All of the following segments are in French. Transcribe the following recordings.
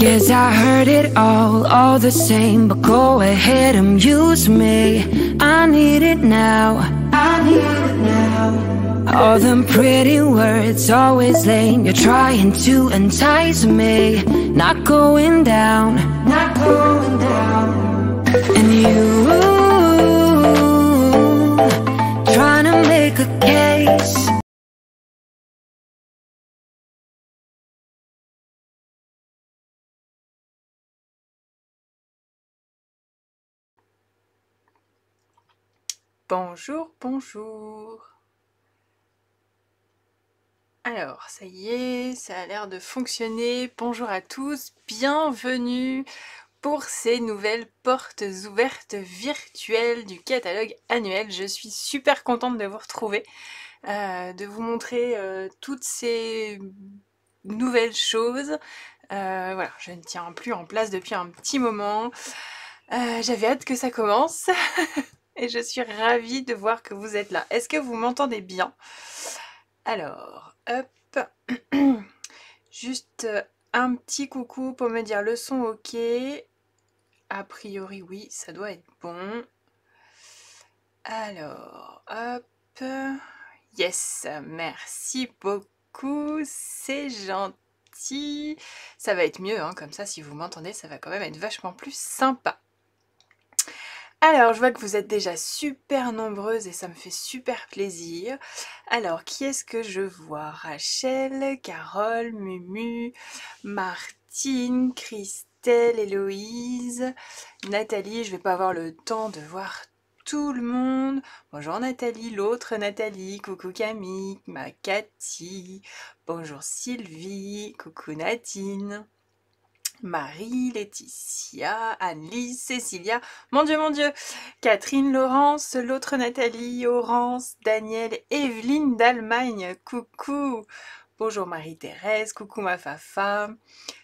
years I heard it all the same. But go ahead and use me. I need it now. I need it now. All them pretty words, always lame. You're trying to entice me. Not going down. Not going down. And you trying to make a case. Bonjour, bonjour. Alors, ça y est, ça a l'air de fonctionner. Bonjour à tous, bienvenue pour ces nouvelles portes ouvertes virtuelles du catalogue annuel. Je suis super contente de vous retrouver, de vous montrer toutes ces nouvelles choses. Voilà, je ne tiens plus en place depuis un petit moment. J'avais hâte que ça commence. Et je suis ravie de voir que vous êtes là. Est-ce que vous m'entendez bien? Alors, hop. Juste un petit coucou pour me dire le son ok. A priori, oui, ça doit être bon. Alors, hop. Yes, merci beaucoup. C'est gentil. Ça va être mieux, hein, comme ça, si vous m'entendez, ça va quand même être vachement plus sympa. Alors, je vois que vous êtes déjà super nombreuses et ça me fait super plaisir. Alors, qui est-ce que je vois? Rachel, Carole, Mumu, Martine, Christelle, Héloïse, Nathalie. Je vais pas avoir le temps de voir tout le monde. Bonjour Nathalie, l'autre Nathalie. Coucou Camille, ma Cathy. Bonjour Sylvie, coucou Nadine. Marie, Laetitia, Annelise, Cécilia, mon Dieu, Catherine, Laurence, l'autre Nathalie, Laurence, Daniel, Evelyne d'Allemagne, coucou, bonjour Marie-Thérèse, coucou ma Fafa,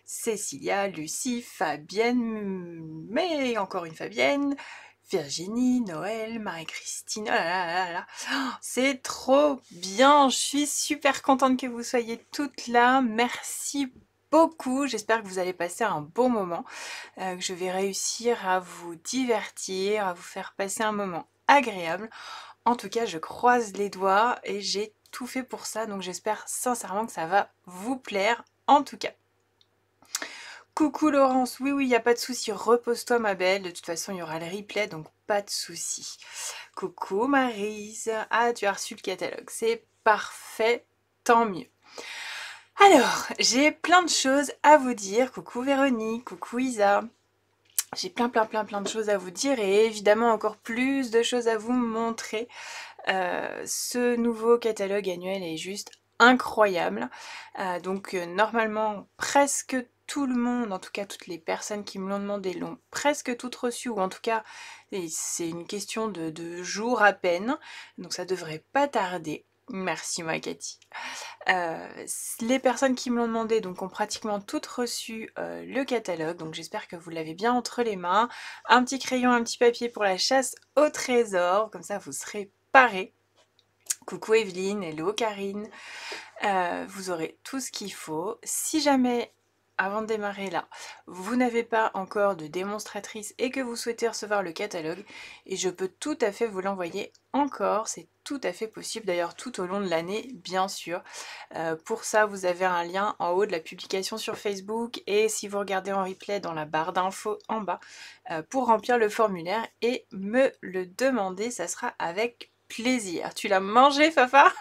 Cécilia, Lucie, Fabienne, mais encore une Fabienne, Virginie, Noël, Marie-Christine, oh là là, c'est trop bien, je suis super contente que vous soyez toutes là, merci beaucoup, j'espère que vous allez passer un bon moment, que je vais réussir à vous divertir, à vous faire passer un moment agréable. En tout cas, je croise les doigts et j'ai tout fait pour ça, donc j'espère sincèrement que ça va vous plaire, en tout cas. Coucou Laurence, oui, il n'y a pas de souci, repose-toi ma belle, de toute façon il y aura le replay, donc pas de souci. Coucou Maryse, ah tu as reçu le catalogue, c'est parfait, tant mieux. Alors, j'ai plein de choses à vous dire. Coucou Véronique, coucou Isa. J'ai plein de choses à vous dire et évidemment encore plus de choses à vous montrer. Ce nouveau catalogue annuel est juste incroyable. Normalement, presque tout le monde, en tout cas toutes les personnes qui me l'ont demandé, l'ont presque toutes reçu, ou en tout cas, c'est une question de jours à peine. Donc ça devrait pas tarder. Merci ma Cathy. Les personnes qui me l'ont demandé donc ont pratiquement toutes reçu le catalogue, donc j'espère que vous l'avez bien entre les mains. Un petit crayon, un petit papier pour la chasse au trésor, comme ça vous serez parés. Coucou Evelyne, hello Karine, vous aurez tout ce qu'il faut. Si jamais, avant de démarrer là, vous n'avez pas encore de démonstratrice et que vous souhaitez recevoir le catalogue, et je peux tout à fait vous l'envoyer encore, c'est tout à fait possible, d'ailleurs tout au long de l'année, bien sûr. Pour ça, vous avez un lien en haut de la publication sur Facebook, et si vous regardez en replay dans la barre d'infos en bas, pour remplir le formulaire et me le demander, ça sera avec plaisir. Tu l'as mangé, Fafa?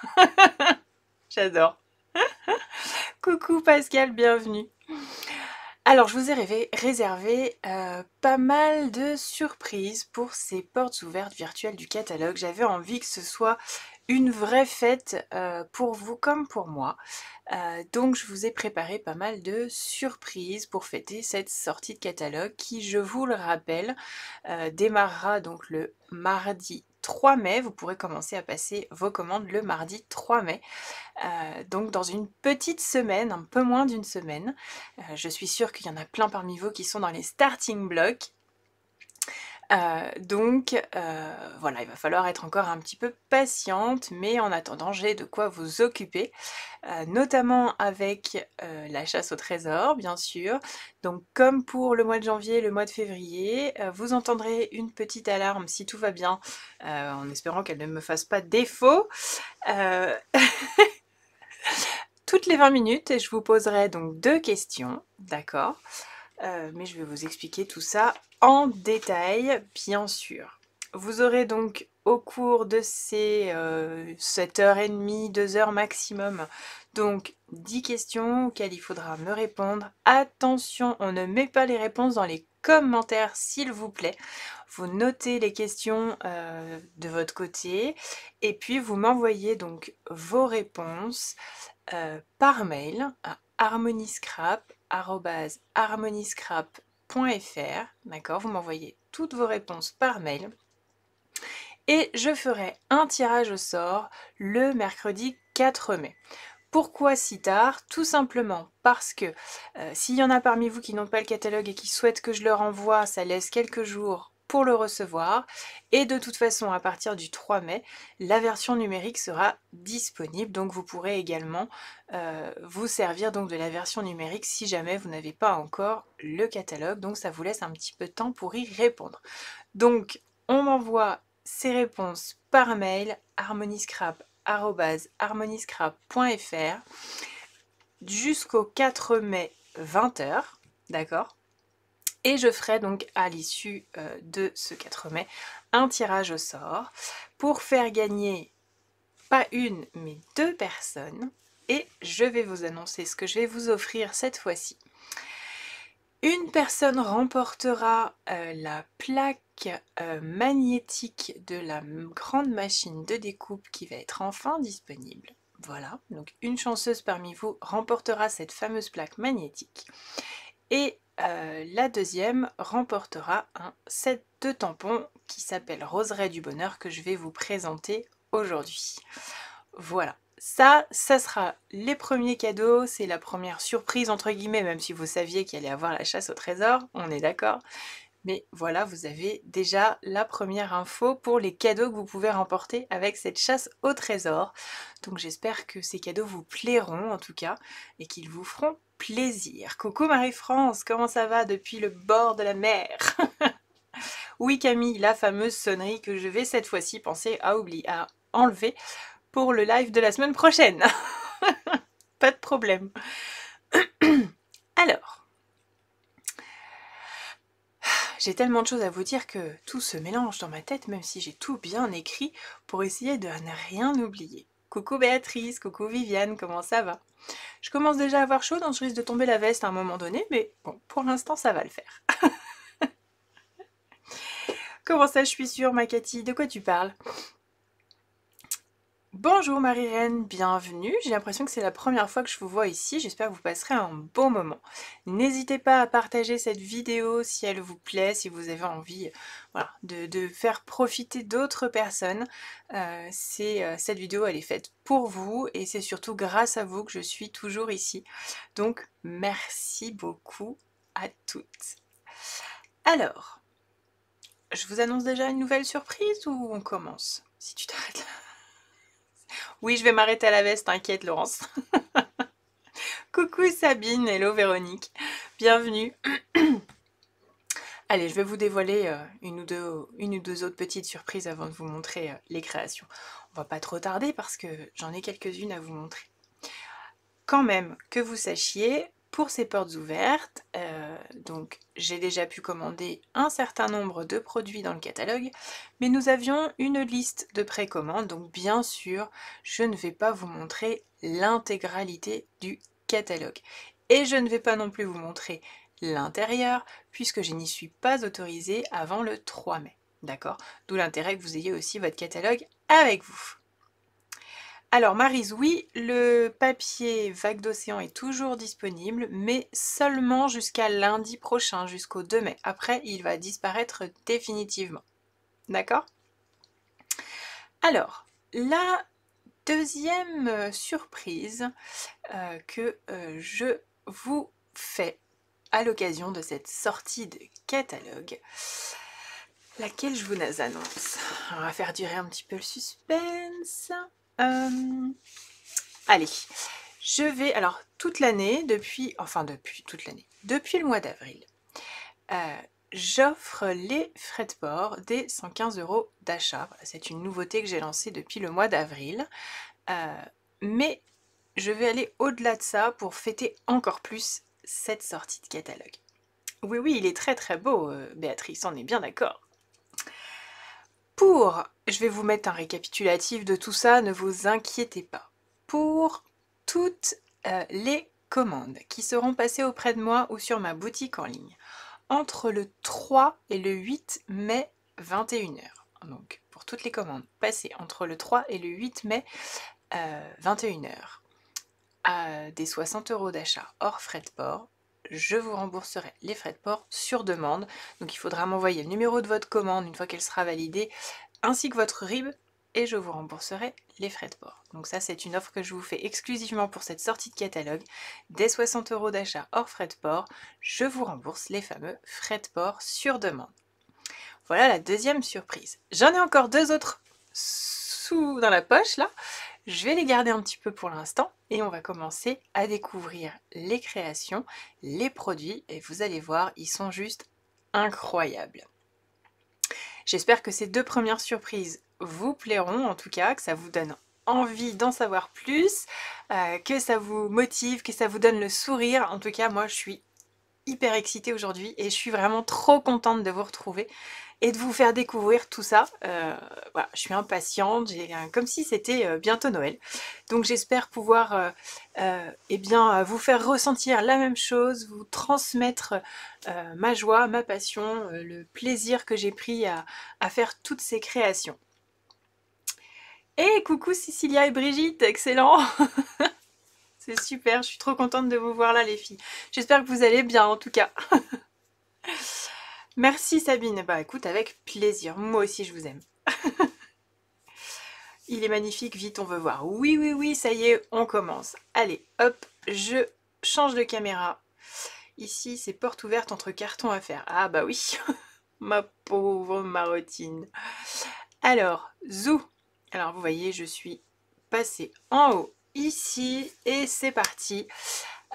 J'adore. Coucou Pascal, bienvenue. Alors, je vous ai réservé pas mal de surprises pour ces portes ouvertes virtuelles du catalogue. J'avais envie que ce soit une vraie fête pour vous comme pour moi. Donc, je vous ai préparé pas mal de surprises pour fêter cette sortie de catalogue qui, je vous le rappelle, démarrera donc le mardi 3 mai. Vous pourrez commencer à passer vos commandes le mardi 3 mai. Donc dans une petite semaine, un peu moins d'une semaine. Je suis sûre qu'il y en a plein parmi vous qui sont dans les starting blocks. Voilà, il va falloir être encore un petit peu patiente, mais en attendant, j'ai de quoi vous occuper, notamment avec la chasse au trésor, bien sûr. Donc comme pour le mois de janvier et le mois de février, vous entendrez une petite alarme si tout va bien, en espérant qu'elle ne me fasse pas défaut. Euh, Toutes les 20 minutes, et je vous poserai donc 2 questions, d'accord? Mais je vais vous expliquer tout ça en détail, bien sûr. Vous aurez donc au cours de ces 7h30, 2 heures maximum, donc 10 questions auxquelles il faudra me répondre. Attention, on ne met pas les réponses dans les commentaires, s'il vous plaît. Vous notez les questions de votre côté et puis vous m'envoyez donc vos réponses par mail à harmoniscrap@harmoniscrap.fr, d'accord? Vous m'envoyez toutes vos réponses par mail et je ferai un tirage au sort le mercredi 4 mai. Pourquoi si tard? Tout simplement parce que s'il y en a parmi vous qui n'ont pas le catalogue et qui souhaitent que je leur envoie, ça laisse quelques jours pour le recevoir. Et de toute façon, à partir du 3 mai, la version numérique sera disponible. Donc vous pourrez également vous servir donc de la version numérique si jamais vous n'avez pas encore le catalogue. Donc ça vous laisse un petit peu de temps pour y répondre. Donc on m'envoie ces réponses par mail harmoniscrap@harmoniscrap.fr jusqu'au 4 mai 20h, d'accord? Et je ferai donc à l'issue de ce 4 mai un tirage au sort pour faire gagner pas une mais 2 personnes et je vais vous annoncer ce que je vais vous offrir cette fois-ci. Une personne remportera la plaque magnétique de la grande machine de découpe qui va être enfin disponible. Voilà, donc une chanceuse parmi vous remportera cette fameuse plaque magnétique. Et la deuxième remportera un set de tampons qui s'appelle Roseraie du Bonheur que je vais vous présenter aujourd'hui. Voilà. Ça sera les premiers cadeaux, c'est la première surprise entre guillemets, même si vous saviez qu'il allait avoir la chasse au trésor, on est d'accord. Mais voilà, vous avez déjà la première info pour les cadeaux que vous pouvez remporter avec cette chasse au trésor. Donc j'espère que ces cadeaux vous plairont en tout cas et qu'ils vous feront plaisir. Coucou Marie-France, comment ça va depuis le bord de la mer? Oui Camille, la fameuse sonnerie que je vais cette fois-ci penser à enlever pour le live de la semaine prochaine. Pas de problème. Alors, j'ai tellement de choses à vous dire que tout se mélange dans ma tête, même si j'ai tout bien écrit pour essayer de ne rien oublier. Coucou Béatrice, coucou Viviane, comment ça va? Je commence déjà à avoir chaud, donc je risque de tomber la veste à un moment donné, mais bon, pour l'instant ça va le faire. Comment ça, je suis sûre, ma Cathy? De quoi tu parles? Bonjour Marie-Reine, bienvenue. J'ai l'impression que c'est la première fois que je vous vois ici. J'espère que vous passerez un bon moment. N'hésitez pas à partager cette vidéo si elle vous plaît, si vous avez envie voilà, de faire profiter d'autres personnes. Cette vidéo, elle est faite pour vous et c'est surtout grâce à vous que je suis toujours ici. Donc, merci beaucoup à toutes. Alors, je vous annonce déjà une nouvelle surprise ou on commence? Si tu t'arrêtes là. Oui, je vais m'arrêter à la veste, t'inquiète Laurence. Coucou Sabine, hello Véronique, bienvenue. Allez, je vais vous dévoiler une ou deux autres petites surprises avant de vous montrer les créations. On va pas trop tarder parce que j'en ai quelques-unes à vous montrer. Quand même, que vous sachiez, pour ces portes ouvertes, donc j'ai déjà pu commander un certain nombre de produits dans le catalogue, mais nous avions une liste de précommande, donc bien sûr, je ne vais pas vous montrer l'intégralité du catalogue. Et je ne vais pas non plus vous montrer l'intérieur, puisque je n'y suis pas autorisée avant le 3 mai. D'accord? D'où l'intérêt que vous ayez aussi votre catalogue avec vous. Alors Maryse, oui, le papier Vague d'Océan est toujours disponible, mais seulement jusqu'à lundi prochain, jusqu'au 2 mai. Après, il va disparaître définitivement. D'accord? Alors, la deuxième surprise que je vous fais à l'occasion de cette sortie de catalogue, laquelle je vous annonce. On va faire durer un petit peu le suspense. Allez, je vais, alors toute l'année, depuis le mois d'avril, j'offre les frais de port des 115 € d'achat. Voilà, c'est une nouveauté que j'ai lancée depuis le mois d'avril. Mais je vais aller au-delà de ça pour fêter encore plus cette sortie de catalogue. Oui, oui, il est très très beau, Béatrice, on est bien d'accord. Je vais vous mettre un récapitulatif de tout ça, ne vous inquiétez pas. Pour toutes les commandes qui seront passées auprès de moi ou sur ma boutique en ligne, entre le 3 et le 8 mai 21h. Donc pour toutes les commandes passées entre le 3 et le 8 mai 21h, à des 60 € d'achat hors frais de port, je vous rembourserai les frais de port sur demande. Donc il faudra m'envoyer le numéro de votre commande une fois qu'elle sera validée, ainsi que votre RIB, et je vous rembourserai les frais de port. Donc ça, c'est une offre que je vous fais exclusivement pour cette sortie de catalogue. Dès 60 € d'achat hors frais de port, je vous rembourse les fameux frais de port sur demande. Voilà la deuxième surprise. J'en ai encore deux autres dans la poche là. Je vais les garder un petit peu pour l'instant et on va commencer à découvrir les créations, les produits, et vous allez voir, ils sont juste incroyables. J'espère que ces deux premières surprises vous plairont, en tout cas, que ça vous donne envie d'en savoir plus, que ça vous motive, que ça vous donne le sourire. En tout cas, moi, je suis hyper excitée aujourd'hui et je suis vraiment trop contente de vous retrouver et de vous faire découvrir tout ça. Voilà, je suis impatiente, comme si c'était bientôt Noël. Donc j'espère pouvoir eh bien, vous faire ressentir la même chose, vous transmettre ma joie, ma passion, le plaisir que j'ai pris à faire toutes ces créations. Et coucou Cécilia et Brigitte, excellent. C'est super, je suis trop contente de vous voir là les filles. J'espère que vous allez bien en tout cas. Merci Sabine, bah écoute, avec plaisir, moi aussi je vous aime. Il est magnifique, vite on veut voir. Oui, oui, oui, ça y est, on commence. Allez, hop, je change de caméra. Ici, c'est porte ouverte entre cartons à faire. Ah bah oui, ma pauvre Marotine. Alors, zou. Alors vous voyez, je suis passée en haut ici et c'est parti.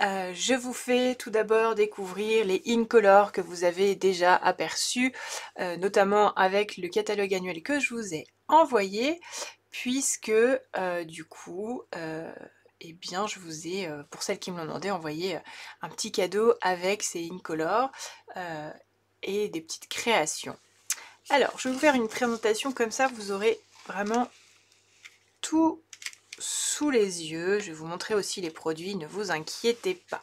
Je vous fais tout d'abord découvrir les Incolor que vous avez déjà aperçus, notamment avec le catalogue annuel que je vous ai envoyé, puisque du coup, eh bien, je vous ai, pour celles qui me l'ont demandé, envoyé un petit cadeau avec ces Incolor et des petites créations. Alors, je vais vous faire une présentation comme ça, vous aurez vraiment tout sous les yeux. Je vais vous montrer aussi les produits, ne vous inquiétez pas.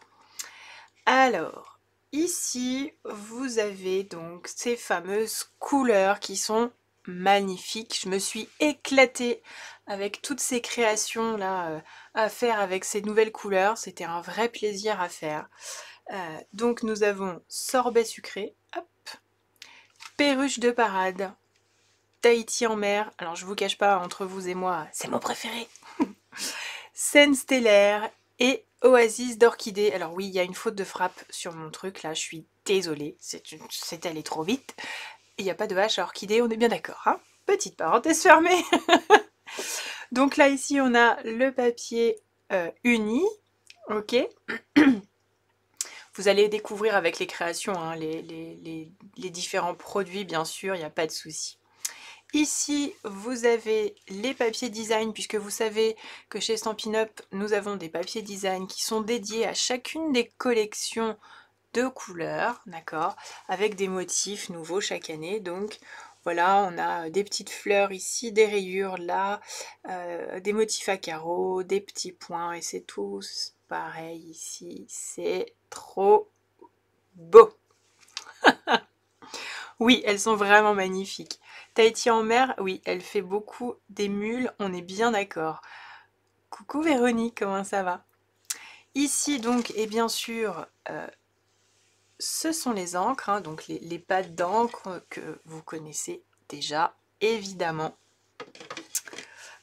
Alors, ici, vous avez donc ces fameuses couleurs qui sont magnifiques. Je me suis éclatée avec toutes ces créations là à faire avec ces nouvelles couleurs. C'était un vrai plaisir à faire. Donc nous avons sorbet sucré, hop, perruche de parade, Tahiti en mer. Alors je vous cache pas, entre vous et moi, c'est mon préféré. Scène stellaire et oasis d'orchidée. Alors oui, il y a une faute de frappe sur mon truc là, je suis désolée, c'est allé trop vite. Il n'y a pas de hache à orchidée, on est bien d'accord, hein? Petite parenthèse fermée. Donc là ici on a le papier uni, ok. Vous allez découvrir avec les créations hein, les différents produits, bien sûr, il n'y a pas de souci. Ici, vous avez les papiers design, puisque vous savez que chez Stampin' Up, nous avons des papiers design qui sont dédiés à chacune des collections de couleurs, d'accord, avec des motifs nouveaux chaque année. Donc voilà, on a des petites fleurs ici, des rayures là, des motifs à carreaux, des petits points, et c'est tous pareil ici. C'est trop beau. Oui, elles sont vraiment magnifiques. Tahiti en mer, oui, elle fait beaucoup des mules, on est bien d'accord. Coucou Véronique, comment ça va? Ici donc, et bien sûr, ce sont les encres, hein, donc les pattes d'encre que vous connaissez déjà, évidemment.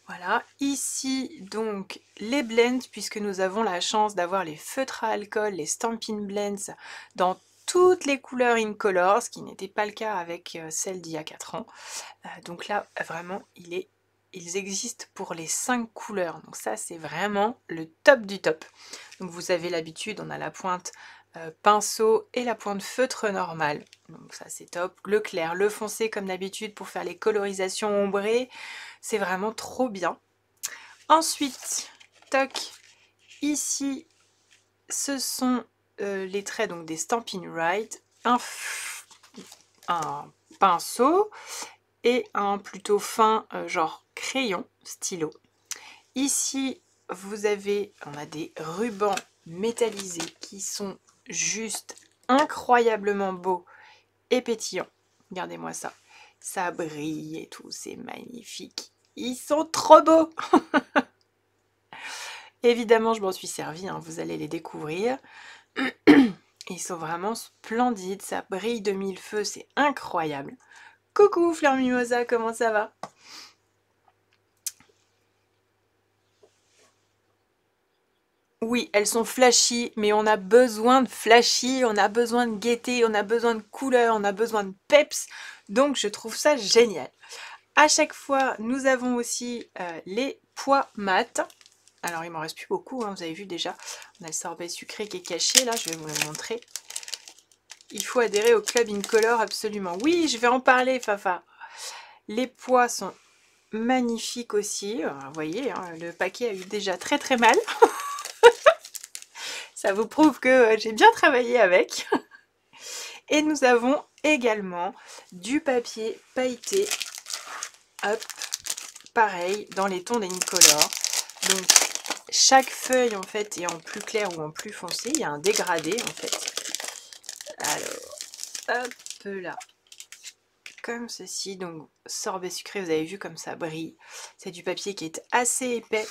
Voilà, ici donc les blends, puisque nous avons la chance d'avoir les feutres à alcool, les Stampin' Blends, dans toutes les couleurs Incolor, ce qui n'était pas le cas avec celle d'il y a 4 ans. Donc là, vraiment, ils existent pour les 5 couleurs. Donc ça, c'est vraiment le top du top. Donc vous avez l'habitude, on a la pointe pinceau et la pointe feutre normale. Donc ça, c'est top. Le clair, le foncé, comme d'habitude, pour faire les colorisations ombrées. C'est vraiment trop bien. Ensuite, toc, ici, ce sont les traits donc des Stampin' Right, un pinceau et un plutôt fin genre crayon, stylo. Ici, on a des rubans métallisés qui sont juste incroyablement beaux et pétillants. Regardez-moi ça. Ça brille et tout, c'est magnifique. Ils sont trop beaux. Évidemment, je m'en suis servi, hein, vous allez les découvrir. Ils sont vraiment splendides, ça brille de mille feux, c'est incroyable. Coucou Fleur Mimosa, comment ça va? Oui, elles sont flashy, mais on a besoin de flashy, on a besoin de gaieté, on a besoin de couleur, on a besoin de peps, donc je trouve ça génial. À chaque fois, nous avons aussi les pois mat. Alors, il m'en reste plus beaucoup, hein, vous avez vu déjà, on a le sorbet sucré qui est caché, là, je vais vous le montrer. Il faut adhérer au Club Incolor, absolument. Oui, je vais en parler, Fafa. Les pois sont magnifiques aussi. Vous voyez, hein, le paquet a eu déjà très très mal. Ça vous prouve que j'ai bien travaillé avec. Et nous avons également du papier pailleté. Hop, pareil, dans les tons d'Incolor. Donc, chaque feuille, en fait, est en plus clair ou en plus foncé. Il y a un dégradé, en fait. Alors, hop là. Comme ceci, donc sorbet sucré, vous avez vu comme ça brille. C'est du papier qui est assez épais.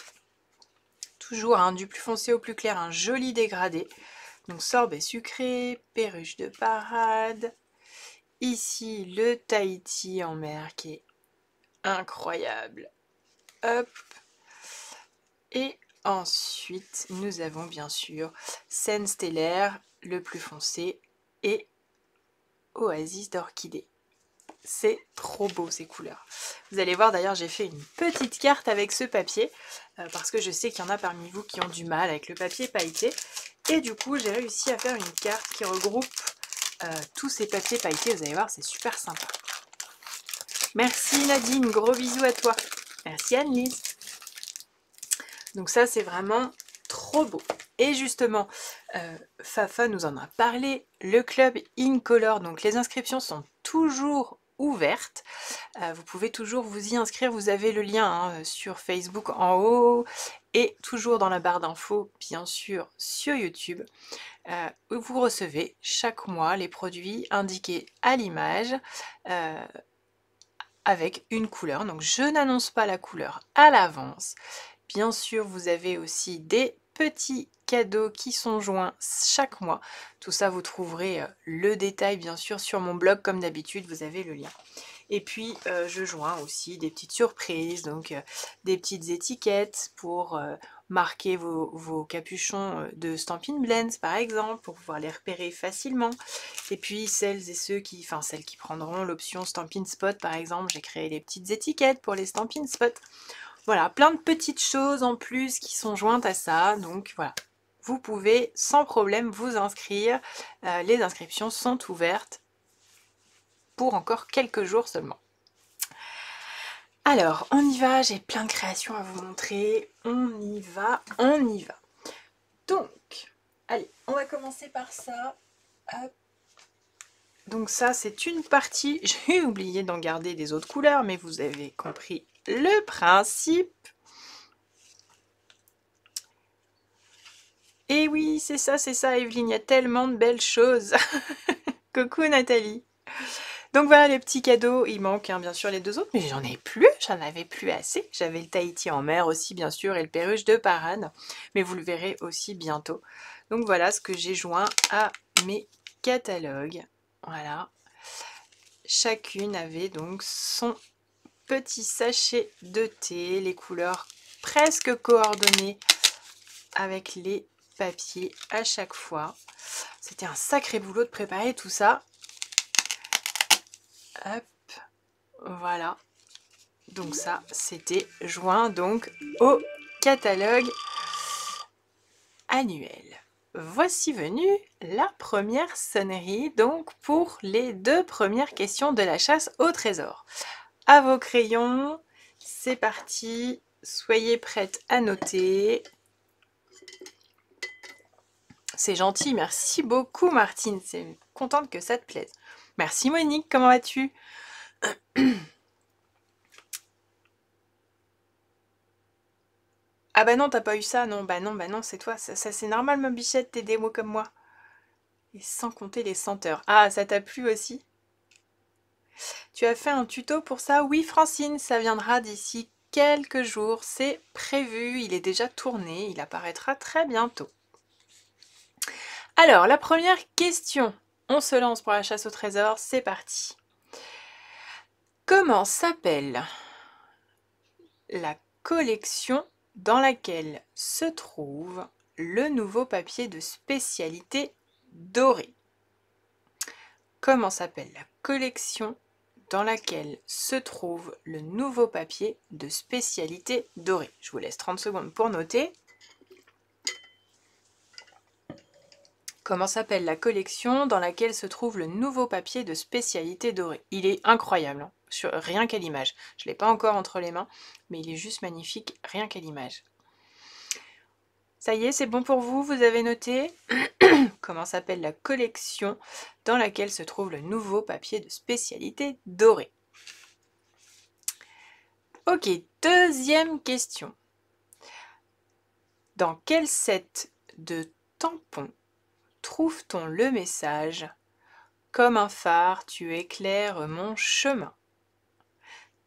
Toujours hein, du plus foncé au plus clair, un joli dégradé. Donc sorbet sucré, perruche de parade. Ici, le Tahiti en mer qui est incroyable. Hop. Et ensuite, nous avons bien sûr Scène stellaire, le plus foncé, et Oasis d'orchidée. C'est trop beau ces couleurs. Vous allez voir d'ailleurs j'ai fait une petite carte avec ce papier parce que je sais qu'il y en a parmi vous qui ont du mal avec le papier pailleté et du coup j'ai réussi à faire une carte qui regroupe tous ces papiers pailletés. Vous allez voir c'est super sympa. Merci Nadine, gros bisous à toi. Merci Anne-Lise. Donc ça c'est vraiment trop beau. Et justement, Fafa nous en a parlé, le club Incolor, donc les inscriptions sont toujours ouvertes. Vous pouvez toujours vous y inscrire, vous avez le lien hein, sur Facebook en haut et toujours dans la barre d'infos, bien sûr, sur YouTube. Où vous recevez chaque mois les produits indiqués à l'image avec une couleur. Donc je n'annonce pas la couleur à l'avance. Bien sûr, vous avez aussi des petits cadeaux qui sont joints chaque mois. Tout ça, vous trouverez le détail bien sûr sur mon blog comme d'habitude, vous avez le lien. Et puis, je joins aussi des petites surprises, donc des petites étiquettes pour marquer vos capuchons de Stampin' Blends par exemple, pour pouvoir les repérer facilement. Et puis, celles qui prendront l'option Stampin' Spot par exemple, j'ai créé des petites étiquettes pour les Stampin' Spot. Voilà, plein de petites choses en plus qui sont jointes à ça. Donc voilà, vous pouvez sans problème vous inscrire. Les inscriptions sont ouvertes pour encore quelques jours seulement. Alors, on y va, j'ai plein de créations à vous montrer. On y va, on y va. Donc, allez, on va commencer par ça. Hop. Donc ça, c'est une partie. J'ai oublié d'en garder des autres couleurs, mais vous avez compris le principe. Et oui, c'est ça, Evelyne, il y a tellement de belles choses. Coucou Nathalie. Donc voilà les petits cadeaux, il manque hein, bien sûr les deux autres, mais j'en avais plus assez. J'avais le Tahiti en mer aussi bien sûr et le perruche de parade, mais vous le verrez aussi bientôt. Donc voilà ce que j'ai joint à mes catalogues. Voilà. Chacune avait donc son petit sachet de thé, les couleurs presque coordonnées avec les papiers à chaque fois. C'était un sacré boulot de préparer tout ça. Hop, voilà. Donc ça, c'était joint donc au catalogue annuel. Voici venue la première sonnerie, donc pour les 2 premières questions de la chasse au trésor. À vos crayons, c'est parti. Soyez prêtes à noter. C'est gentil, merci beaucoup Martine, c'est contente que ça te plaise. Merci Monique, comment vas-tu? Ah bah non, t'as pas eu ça, non, bah non, c'est toi, ça c'est normal ma bichette, t'es des mots comme moi. Et sans compter les senteurs. Ah, ça t'a plu aussi? Tu as fait un tuto pour ça? Oui Francine, ça viendra d'ici quelques jours, c'est prévu, il est déjà tourné, il apparaîtra très bientôt. Alors, la première question, on se lance pour la chasse au trésor, c'est parti. Comment s'appelle la collection dans laquelle se trouve le nouveau papier de spécialité doré? Comment s'appelle la collection dans laquelle se trouve le nouveau papier de spécialité doré? Je vous laisse 30 secondes pour noter. Comment s'appelle la collection dans laquelle se trouve le nouveau papier de spécialité doré? Il est incroyable, hein, rien qu'à l'image. Je ne l'ai pas encore entre les mains, mais il est juste magnifique, rien qu'à l'image. Ça y est, c'est bon pour vous, vous avez noté? Comment s'appelle la collection dans laquelle se trouve le nouveau papier de spécialité doré? Ok, deuxième question. Dans quel set de tampons trouve-t-on le message « Comme un phare, tu éclaires mon chemin » ?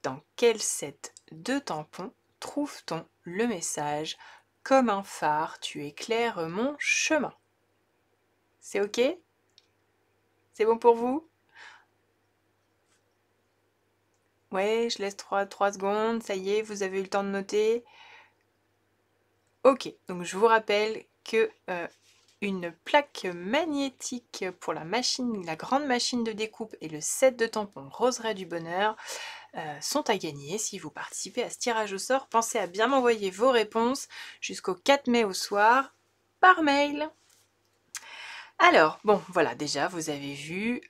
Dans quel set de tampons trouve-t-on le message « Comme un phare, tu éclaires mon chemin » ? C'est ok? C'est bon pour vous? Ouais, je laisse 3 secondes, ça y est, vous avez eu le temps de noter. Ok, donc je vous rappelle que une plaque magnétique pour la grande machine de découpe et le set de tampons Roseraie du Bonheur sont à gagner si vous participez à ce tirage au sort. Pensez à bien m'envoyer vos réponses jusqu'au 4 mai au soir par mail. Alors, bon, voilà, déjà, vous avez vu,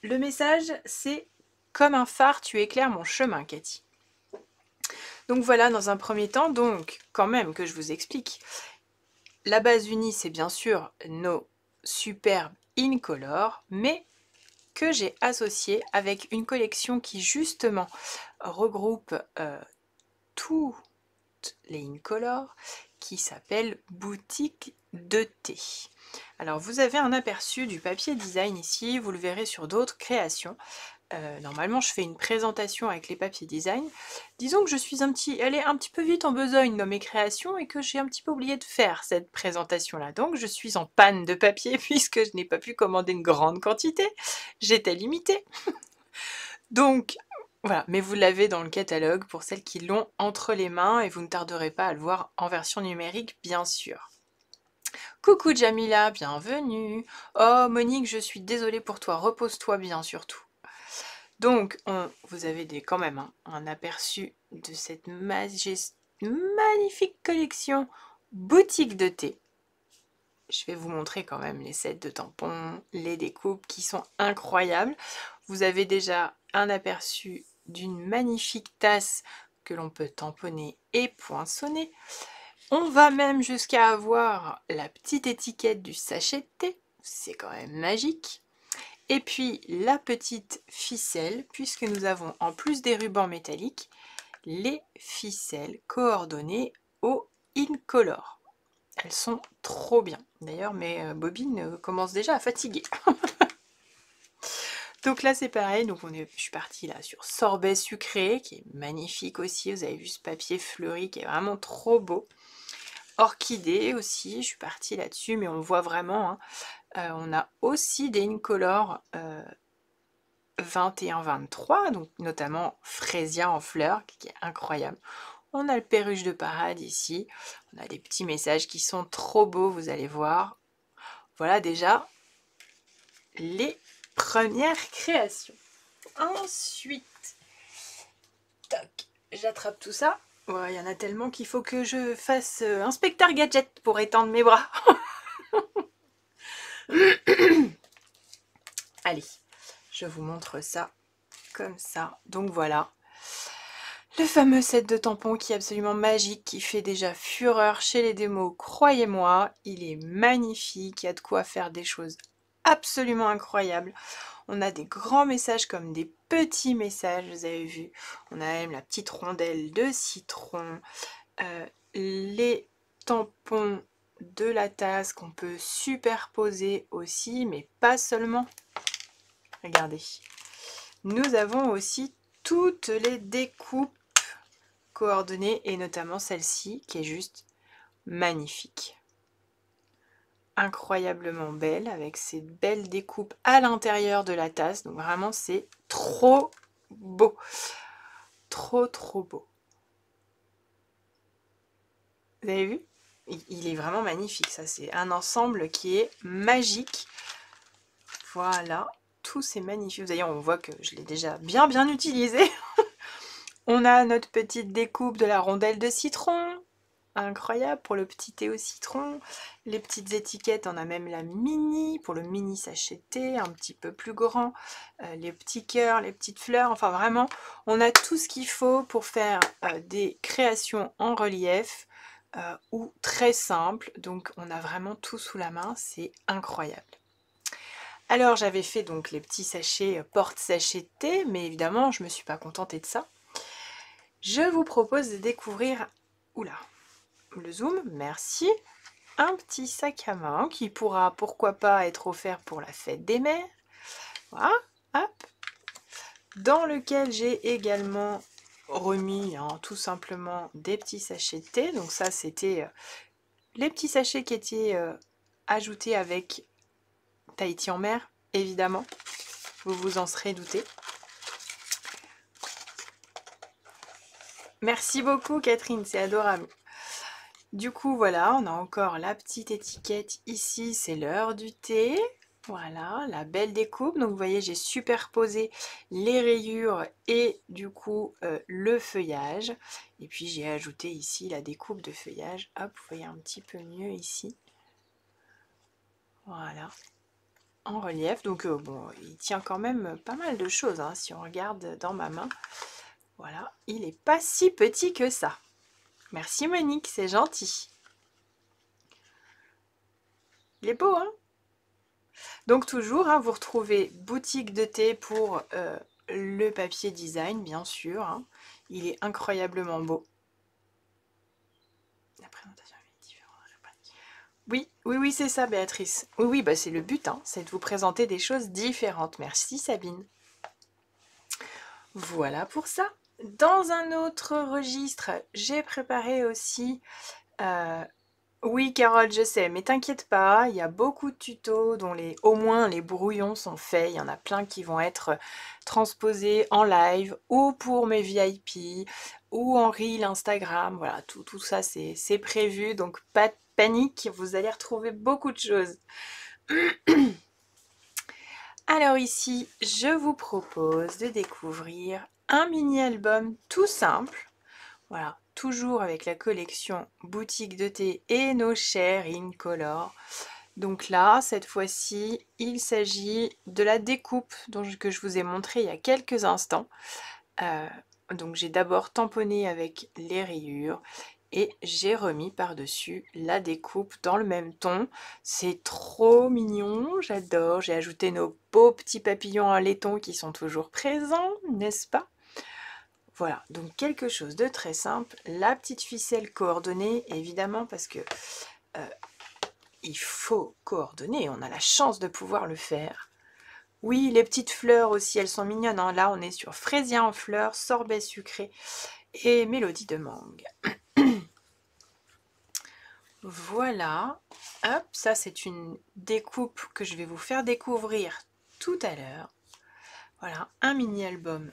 le message, c'est « Comme un phare, tu éclaires mon chemin, Cathy ». Donc voilà, dans un premier temps, donc, quand même que je vous explique. La base unie, c'est bien sûr nos superbes Incolor, mais que j'ai associé avec une collection qui justement regroupe toutes les Incolor, qui s'appelle Boutique de thé. Alors vous avez un aperçu du papier design ici, vous le verrez sur d'autres créations. Normalement je fais une présentation avec les papiers design. Disons que je suis allée un petit peu vite en besogne dans mes créations et que j'ai un petit peu oublié de faire cette présentation là. Donc je suis en panne de papier puisque je n'ai pas pu commander une grande quantité. J'étais limitée. Donc voilà, mais vous l'avez dans le catalogue pour celles qui l'ont entre les mains et vous ne tarderez pas à le voir en version numérique bien sûr. Coucou Jamila, bienvenue. Oh Monique, je suis désolée pour toi, repose-toi bien surtout. Donc, vous avez quand même un aperçu de cette magnifique collection Boutique de thé. Je vais vous montrer quand même les sets de tampons, les découpes qui sont incroyables. Vous avez déjà un aperçu d'une magnifique tasse que l'on peut tamponner et poinçonner. On va même jusqu'à avoir la petite étiquette du sachet de thé. C'est quand même magique. Et puis la petite ficelle, puisque nous avons en plus des rubans métalliques, les ficelles coordonnées au Incolor. Elles sont trop bien. D'ailleurs, mes bobines commencent déjà à fatiguer. Donc là, c'est pareil. Donc je suis partie là sur sorbet sucré, qui est magnifique aussi. Vous avez vu ce papier fleuri qui est vraiment trop beau. Orchidée aussi, je suis partie là-dessus, mais on voit vraiment... on a aussi des Incolor 21-23, donc notamment Frésia en fleurs, qui est incroyable. On a le perruche de parade ici. On a des petits messages qui sont trop beaux, vous allez voir. Voilà déjà les premières créations. Ensuite, tac, j'attrape tout ça. Ouais, il y en a tellement qu'il faut que je fasse inspecteur gadget pour étendre mes bras. Allez, je vous montre ça comme ça. Donc voilà, le fameux set de tampons qui est absolument magique, qui fait déjà fureur chez les démos, croyez-moi, il est magnifique, il y a de quoi faire des choses absolument incroyables. On a des grands messages comme des petits messages, vous avez vu. On a même la petite rondelle de citron, les tampons de la tasse qu'on peut superposer aussi, mais pas seulement. Regardez. Nous avons aussi toutes les découpes coordonnées et notamment celle-ci qui est juste magnifique. Incroyablement belle avec ces belles découpes à l'intérieur de la tasse. Donc vraiment c'est trop beau. Trop beau. Vous avez vu? Il est vraiment magnifique. Ça c'est un ensemble qui est magique. Voilà. Tout c'est magnifique. Vous voyez, on voit que je l'ai déjà bien utilisé. On a notre petite découpe de la rondelle de citron. Incroyable pour le petit thé au citron. Les petites étiquettes, on a même la mini pour le mini sachet thé, un petit peu plus grand. Les petits cœurs, les petites fleurs. Enfin vraiment, on a tout ce qu'il faut pour faire des créations en relief ou très simples. Donc on a vraiment tout sous la main. C'est incroyable. Alors j'avais fait donc les petits sachets porte-sachets de thé, mais évidemment je ne me suis pas contentée de ça. Je vous propose de découvrir, oula, le zoom, merci, un petit sac à main qui pourra pourquoi pas être offert pour la fête des mères. Voilà, hop, dans lequel j'ai également remis tout simplement des petits sachets de thé. Donc ça c'était les petits sachets qui étaient ajoutés avec Tahiti en mer, évidemment, vous vous en serez douté. Merci beaucoup Catherine, c'est adorable. Du coup voilà, on a encore la petite étiquette ici, c'est l'heure du thé. Voilà, la belle découpe. Donc vous voyez, j'ai superposé les rayures et du coup le feuillage. Et puis j'ai ajouté ici la découpe de feuillage. Hop, vous voyez un petit peu mieux ici. Voilà. En relief, donc bon, il tient quand même pas mal de choses, hein, si on regarde dans ma main. Voilà, il n'est pas si petit que ça. Merci Monique, c'est gentil. Il est beau, hein? Donc toujours, hein, vous retrouvez boutique de thé pour le papier design, bien sûr. Hein. Il est incroyablement beau. La présentation est différente. Oui, c'est ça, Béatrice. Oui, bah, c'est le but, hein, c'est de vous présenter des choses différentes. Merci, Sabine. Voilà pour ça. Dans un autre registre, j'ai préparé aussi... oui, Carole, je sais, mais t'inquiète pas, il y a beaucoup de tutos dont au moins les brouillons sont faits. Il y en a plein qui vont être transposés en live ou pour mes VIP ou en reel Instagram. Voilà, tout ça, c'est prévu, donc pas de panique, vous allez retrouver beaucoup de choses. Alors ici, je vous propose de découvrir un mini-album tout simple. Voilà, toujours avec la collection Boutique de thé et nos chers Incolor. Donc là, cette fois-ci, il s'agit de la découpe que je vous ai montré il y a quelques instants. Donc j'ai d'abord tamponné avec les rayures et j'ai remis par-dessus la découpe dans le même ton. C'est trop mignon, j'adore. J'ai ajouté nos beaux petits papillons en laiton qui sont toujours présents, n'est-ce pas? Voilà, donc quelque chose de très simple. La petite ficelle coordonnée, évidemment, parce que il faut coordonner. On a la chance de pouvoir le faire. Oui, les petites fleurs aussi, elles sont mignonnes. Hein. Là, on est sur fraisier en fleurs, sorbet sucré et mélodie de mangue. Voilà. Hop, ça c'est une découpe que je vais vous faire découvrir tout à l'heure. Voilà, un mini-album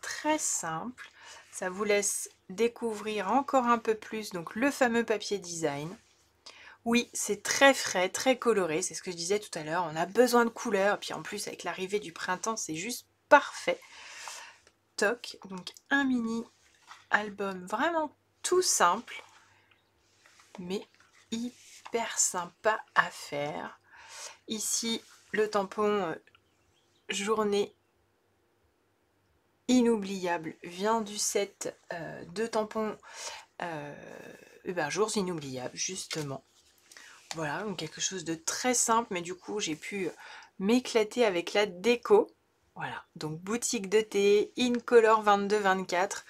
très simple. Ça vous laisse découvrir encore un peu plus donc le fameux papier design. Oui, c'est très frais, très coloré, c'est ce que je disais tout à l'heure. On a besoin de couleurs, puis en plus avec l'arrivée du printemps, c'est juste parfait. Toc, donc un mini album vraiment tout simple, mais hyper sympa à faire. Ici, le tampon journée inoubliable vient du set de tampons jours inoubliables, justement. Voilà, donc quelque chose de très simple, mais du coup, j'ai pu m'éclater avec la déco. Voilà, donc boutique de thé, Incolor 22-24.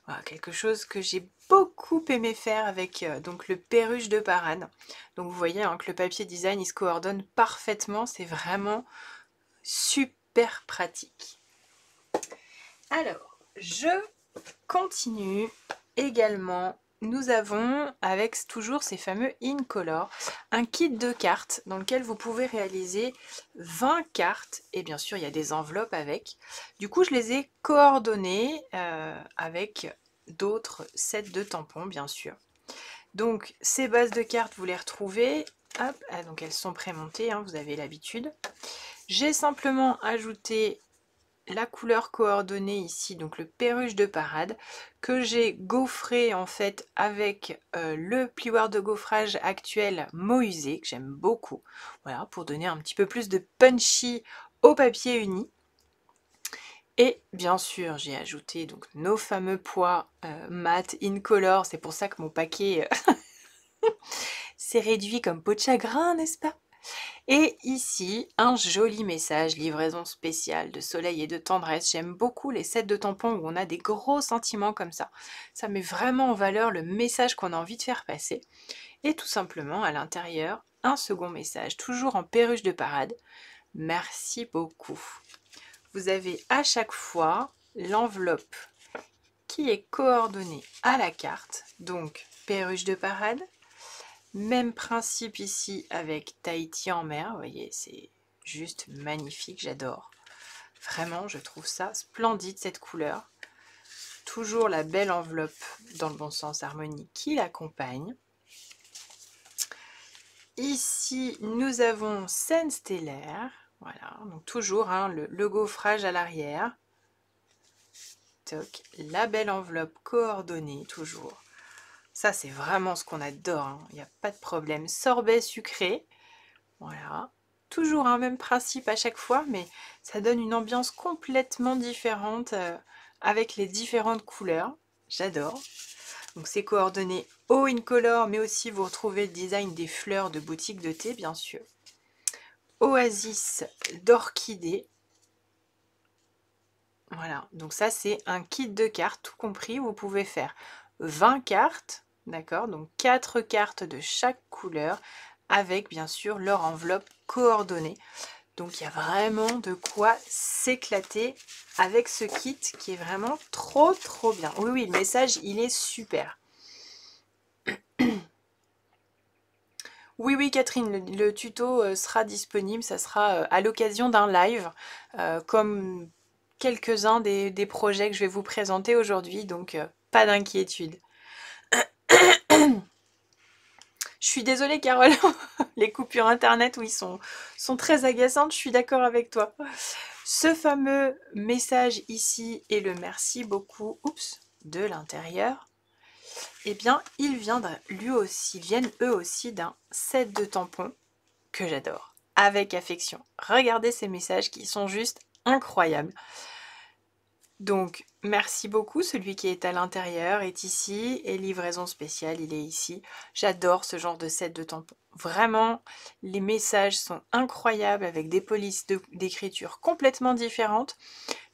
Voilà, quelque chose que j'ai beaucoup aimé faire avec donc le perruche de parade. Donc vous voyez hein, que le papier design, il se coordonne parfaitement. C'est vraiment super pratique. Alors, je continue également. Nous avons, avec toujours ces fameux Incolor, un kit de cartes dans lequel vous pouvez réaliser 20 cartes. Et bien sûr, il y a des enveloppes avec. Du coup, je les ai coordonnées avec d'autres sets de tampons, bien sûr. Donc, ces bases de cartes, vous les retrouvez. Hop, donc elles sont prémontées, hein, vous avez l'habitude. J'ai simplement ajouté la couleur coordonnée ici, donc le perruche de parade, que j'ai gaufré en fait avec le plioir de gaufrage actuel Mousé, que j'aime beaucoup, voilà, pour donner un petit peu plus de punchy au papier uni. Et bien sûr, j'ai ajouté donc nos fameux pois mat Incolor, c'est pour ça que mon paquet s'est réduit comme peau de chagrin, n'est-ce pas? Et ici, un joli message, livraison spéciale de soleil et de tendresse. J'aime beaucoup les sets de tampons où on a des gros sentiments comme ça. Ça met vraiment en valeur le message qu'on a envie de faire passer. Et tout simplement, à l'intérieur, un second message, toujours en perruche de parade. Merci beaucoup. Vous avez à chaque fois l'enveloppe qui est coordonnée à la carte. Donc, perruche de parade. Même principe ici avec Tahiti en mer, vous voyez, c'est juste magnifique, j'adore. Vraiment, je trouve ça splendide cette couleur. Toujours la belle enveloppe dans le bon sens harmonie qui l'accompagne. Ici, nous avons scène stellaire, voilà, donc toujours hein, le gaufrage à l'arrière. Toc, la belle enveloppe coordonnée, toujours. Ça, c'est vraiment ce qu'on adore, hein. Il n'y a pas de problème. Sorbet sucré, voilà. Toujours un même principe à chaque fois, mais ça donne une ambiance complètement différente avec les différentes couleurs. J'adore. Donc c'est coordonné au Incolor, mais aussi vous retrouvez le design des fleurs de boutique de thé, bien sûr. Oasis d'orchidée. Voilà, donc ça c'est un kit de cartes, tout compris. Vous pouvez faire 20 cartes. D'accord, donc 4 cartes de chaque couleur avec bien sûr leur enveloppe coordonnée. Donc il y a vraiment de quoi s'éclater avec ce kit qui est vraiment trop bien. Oui, oui, le message il est super. Oui, oui, Catherine, le tuto sera disponible, ça sera à l'occasion d'un live, comme quelques-uns des projets que je vais vous présenter aujourd'hui, donc pas d'inquiétude. Je suis désolée Carole, les coupures internet oui sont très agaçantes, je suis d'accord avec toi. Ce fameux message ici et le merci beaucoup, oups, de l'intérieur, eh bien ils viennent eux aussi d'un set de tampons que j'adore, avec affection. Regardez ces messages qui sont juste incroyables. Donc, merci beaucoup. Celui qui est à l'intérieur est ici et livraison spéciale, il est ici. J'adore ce genre de set de tampons. Vraiment, les messages sont incroyables avec des polices d'écriture complètement différentes.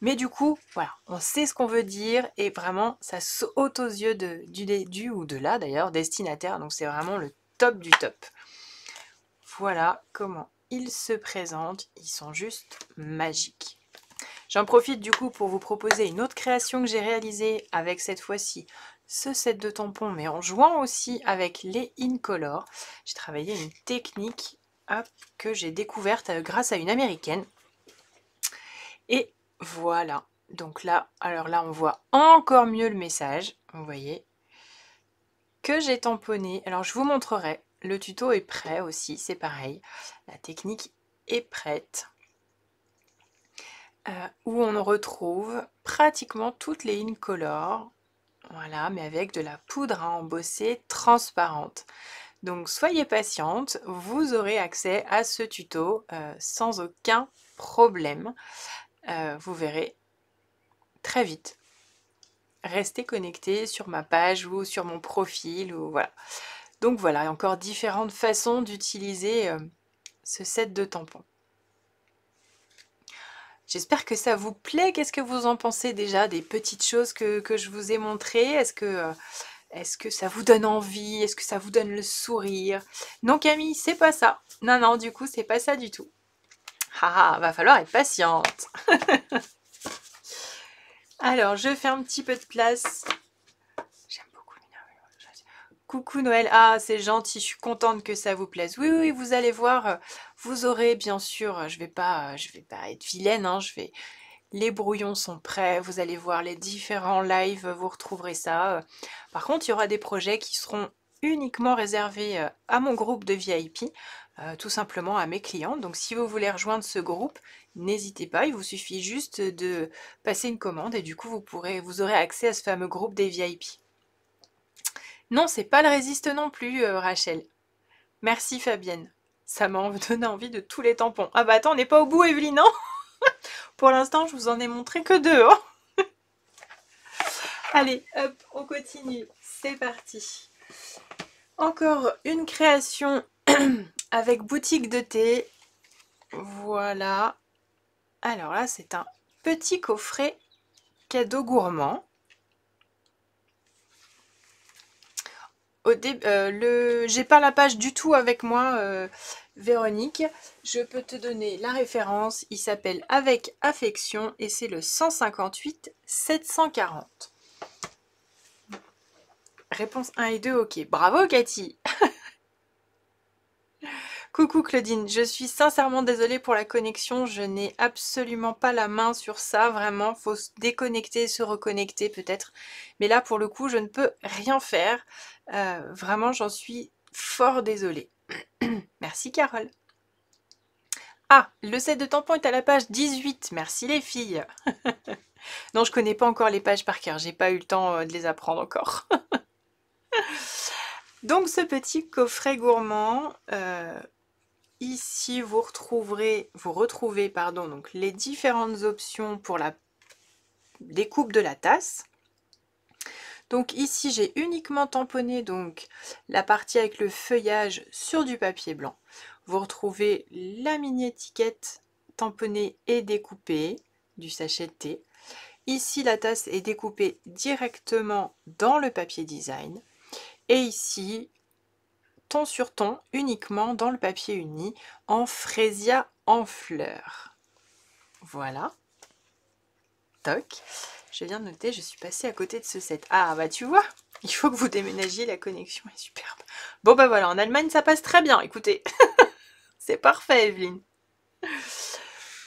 Mais du coup, voilà, on sait ce qu'on veut dire et vraiment, ça saute aux yeux du ou de la d'ailleurs destinataire. Donc, c'est vraiment le top du top. Voilà comment ils se présentent. Ils sont juste magiques. J'en profite du coup pour vous proposer une autre création que j'ai réalisée avec cette fois-ci ce set de tampons, mais en jouant aussi avec les Incolor. J'ai travaillé une technique que j'ai découverte grâce à une américaine. Et voilà. Donc là, alors là, on voit encore mieux le message. Vous voyez que j'ai tamponné. Alors je vous montrerai. le tuto est prêt aussi, c'est pareil. La technique est prête. Où on retrouve pratiquement toutes les Incolor. Voilà, mais avec de la poudre à embosser transparente. Donc soyez patiente, vous aurez accès à ce tuto sans aucun problème. Vous verrez très vite. Restez connectés sur ma page ou sur mon profil. Ou voilà. Donc voilà, encore différentes façons d'utiliser ce set de tampons. J'espère que ça vous plaît. Qu'est-ce que vous en pensez déjà des petites choses que je vous ai montrées? Est-ce que ça vous donne envie? Est-ce que ça vous donne le sourire? Non Camille, c'est pas ça. Non, non, du coup, c'est pas ça du tout. Ah, va falloir être patiente. Alors, je fais un petit peu de place. J'aime beaucoup l'énergie. Coucou Noël. Ah, c'est gentil, je suis contente que ça vous plaise. Oui, oui, vous allez voir, vous aurez bien sûr, je vais pas être vilaine, hein, les brouillons sont prêts, vous allez voir les différents lives, vous retrouverez ça. Par contre, il y aura des projets qui seront uniquement réservés à mon groupe de VIP, tout simplement à mes clients. Donc si vous voulez rejoindre ce groupe, n'hésitez pas, il vous suffit juste de passer une commande et du coup vous aurez accès à ce fameux groupe des VIP. Non, c'est pas le résiste non plus, Rachel. Merci Fabienne. Ça m'a donné envie de tous les tampons. Ah bah attends, on n'est pas au bout Evelyne, non? Pour l'instant, je vous en ai montré que 2. Hein. Allez, hop, on continue. C'est parti. Encore une création avec boutique de thé. Voilà. Alors là, c'est un petit coffret cadeau gourmand. J'ai pas la page du tout avec moi, Véronique. Je peux te donner la référence. Il s'appelle Avec Affection et c'est le 158 740. Réponse 1 et 2, ok. Bravo Cathy. Coucou Claudine, je suis sincèrement désolée pour la connexion, je n'ai absolument pas la main sur ça, vraiment, faut se déconnecter, se reconnecter peut-être. Mais là, pour le coup, je ne peux rien faire. Vraiment, j'en suis fort désolée. Merci Carole. Ah, le set de tampons est à la page 18, merci les filles. Non, je connais pas encore les pages par cœur, j'ai pas eu le temps de les apprendre encore. Donc ce petit coffret gourmand, ici vous retrouvez donc, les différentes options pour la découpe de la tasse. Donc ici j'ai uniquement tamponné donc la partie avec le feuillage sur du papier blanc. Vous retrouvez la mini étiquette tamponnée et découpée du sachet de thé. Ici la tasse est découpée directement dans le papier design. Et ici, ton sur ton, uniquement dans le papier uni, en frésia en fleurs. Voilà. Toc. Je viens de noter, je suis passée à côté de ce set. Ah bah tu vois, il faut que vous déménagiez, la connexion est superbe. Bon bah voilà, en Allemagne ça passe très bien, écoutez. C'est parfait Evelyne.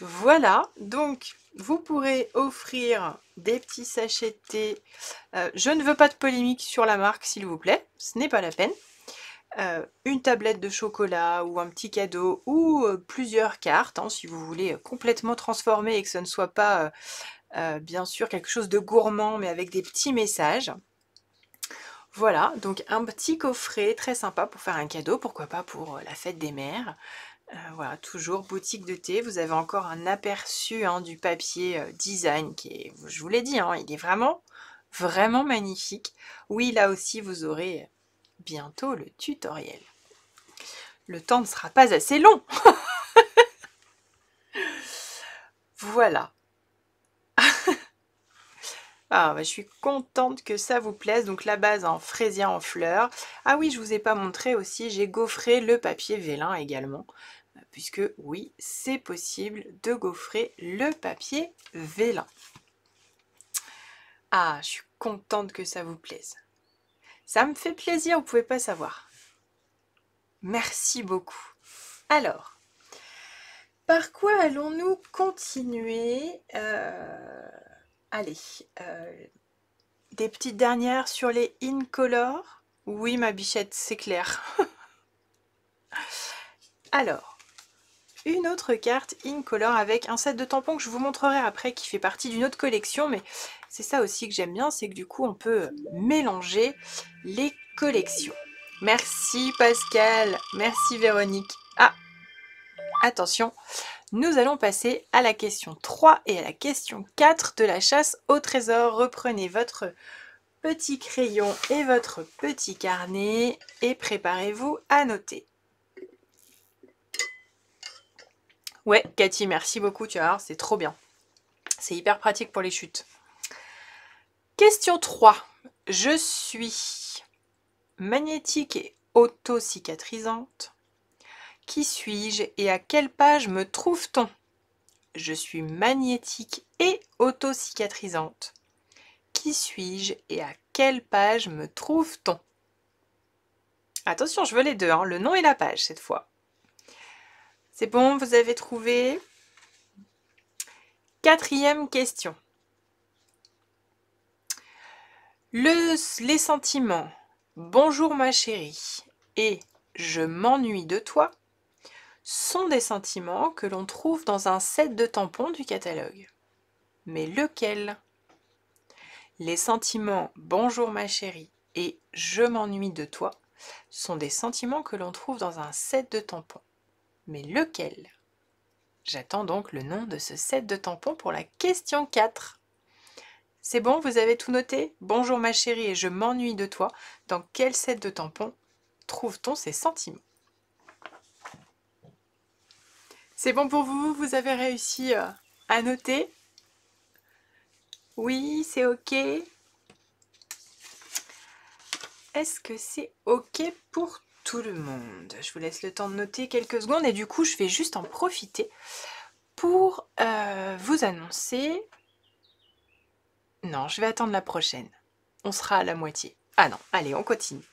Voilà, donc vous pourrez offrir des petits sachets de thé. Je ne veux pas de polémique sur la marque s'il vous plaît, ce n'est pas la peine. Une tablette de chocolat ou un petit cadeau ou plusieurs cartes, hein, si vous voulez complètement transformer et que ce ne soit pas bien sûr quelque chose de gourmand mais avec des petits messages. Voilà, donc un petit coffret très sympa pour faire un cadeau, pourquoi pas pour la fête des mères. Voilà, toujours boutique de thé. Vous avez encore un aperçu hein, du papier design qui est, je vous l'ai dit, hein, il est vraiment, vraiment magnifique. Oui, là aussi, vous aurez bientôt le tutoriel. Le temps ne sera pas assez long. Voilà. Ah, bah, je suis contente que ça vous plaise. Donc la base en fraisier en fleurs. Ah oui, je vous ai pas montré aussi, j'ai gaufré le papier vélin également. Puisque oui, c'est possible de gaufrer le papier vélin. Ah, je suis contente que ça vous plaise. Ça me fait plaisir, vous pouvez pas savoir. Merci beaucoup. Alors, par quoi allons-nous continuer? Allez, des petites dernières sur les Incolor. Oui, ma bichette, c'est clair. Alors, une autre carte Incolor avec un set de tampons que je vous montrerai après qui fait partie d'une autre collection, mais c'est ça aussi que j'aime bien, c'est que du coup on peut mélanger les collections. Merci Pascal, merci Véronique. Ah, attention, nous allons passer à la question 3 et à la question 4 de la chasse au trésor. Reprenez votre petit crayon et votre petit carnet et préparez-vous à noter. Ouais, Cathy, merci beaucoup, tu vois, c'est trop bien. C'est hyper pratique pour les chutes. Question 3. Je suis magnétique et auto-cicatrisante. Qui suis-je et à quelle page me trouve-t-on? Je suis magnétique et auto-cicatrisante. Qui suis-je et à quelle page me trouve-t-on? Attention, je veux les deux, hein, le nom et la page cette fois. C'est bon, vous avez trouvé? Quatrième question. Les sentiments « Bonjour ma chérie » et « Je m'ennuie de toi » sont des sentiments que l'on trouve dans un set de tampons du catalogue. Mais lequel? Les sentiments « Bonjour ma chérie » et « Je m'ennuie de toi » sont des sentiments que l'on trouve dans un set de tampons. Mais lequel? J'attends donc le nom de ce set de tampons pour la question 4. C'est bon, vous avez tout noté? Bonjour ma chérie et je m'ennuie de toi. Dans quel set de tampons trouve-t-on ces sentiments? C'est bon pour vous? Vous avez réussi à noter? Oui, c'est ok. Est-ce que c'est ok pour tout le monde? Je vous laisse le temps de noter quelques secondes et du coup, je vais juste en profiter pour vous annoncer... Non, je vais attendre la prochaine. On sera à la moitié. Ah non, allez, on continue.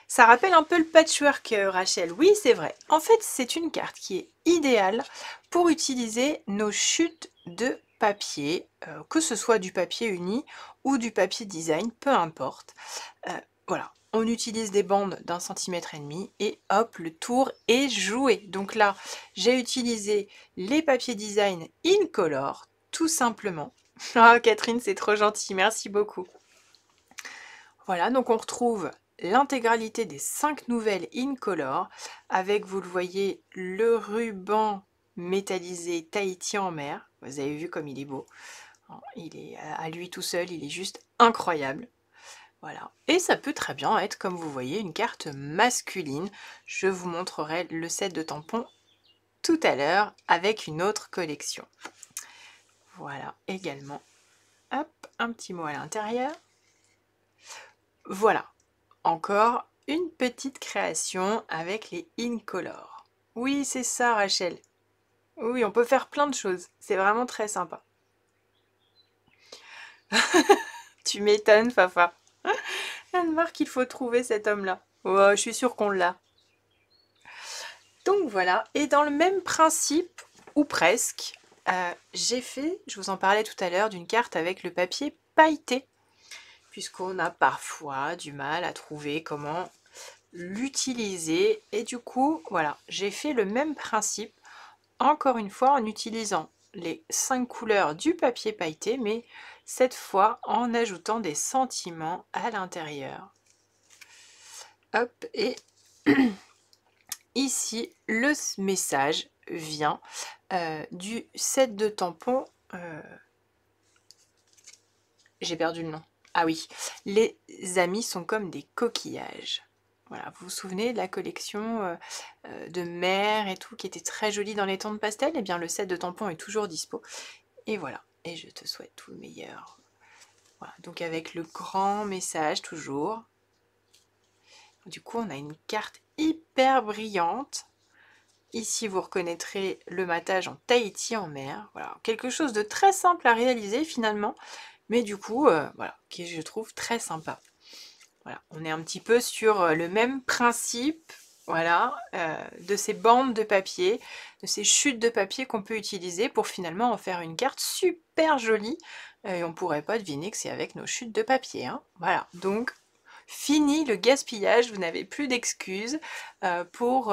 Ça rappelle un peu le patchwork, Rachel. Oui, c'est vrai. En fait, c'est une carte qui est idéale pour utiliser nos chutes de papier, que ce soit du papier uni ou du papier design, peu importe. Voilà, on utilise des bandes d'1,5 cm et hop, le tour est joué. Donc là, j'ai utilisé les papiers design Incolor, tout simplement. Ah, Catherine, c'est trop gentil, merci beaucoup. Voilà, donc on retrouve l'intégralité des 5 nouvelles Incolor avec, vous le voyez, le ruban métallisé Tahiti en mer. Vous avez vu comme il est beau. Il est à lui tout seul, il est juste incroyable. Voilà. Et ça peut très bien être, comme vous voyez, une carte masculine. Je vous montrerai le set de tampons tout à l'heure avec une autre collection. Voilà, également. Hop, un petit mot à l'intérieur. Voilà, encore une petite création avec les Incolor. Oui, c'est ça, Rachel. Oui, on peut faire plein de choses. C'est vraiment très sympa. Tu m'étonnes, Fafa. Anne-Marc, il faut trouver cet homme-là. Oh, je suis sûre qu'on l'a. Donc voilà, et dans le même principe, ou presque, j'ai fait, je vous en parlais tout à l'heure, d'une carte avec le papier pailleté, puisqu'on a parfois du mal à trouver comment l'utiliser. Et du coup, voilà, j'ai fait le même principe, encore une fois, en utilisant les 5 couleurs du papier pailleté, mais cette fois en ajoutant des sentiments à l'intérieur. Hop, et ici, le message vient du set de tampons. J'ai perdu le nom. Ah oui, les amis sont comme des coquillages. Voilà, vous vous souvenez de la collection de mer et tout, qui était très jolie dans les tons de pastel? Eh bien, le set de tampons est toujours dispo. Et voilà, et je te souhaite tout le meilleur. Voilà, donc avec le grand message toujours. Du coup, on a une carte hyper brillante. Ici, vous reconnaîtrez le matage en Tahiti en mer. Voilà, quelque chose de très simple à réaliser finalement, mais du coup, voilà, qui je trouve très sympa. Voilà, on est un petit peu sur le même principe, voilà, de ces bandes de papier, de ces chutes de papier qu'on peut utiliser pour finalement en faire une carte super jolie. Et on ne pourrait pas deviner que c'est avec nos chutes de papier, hein. Voilà, donc Fini le gaspillage, vous n'avez plus d'excuses pour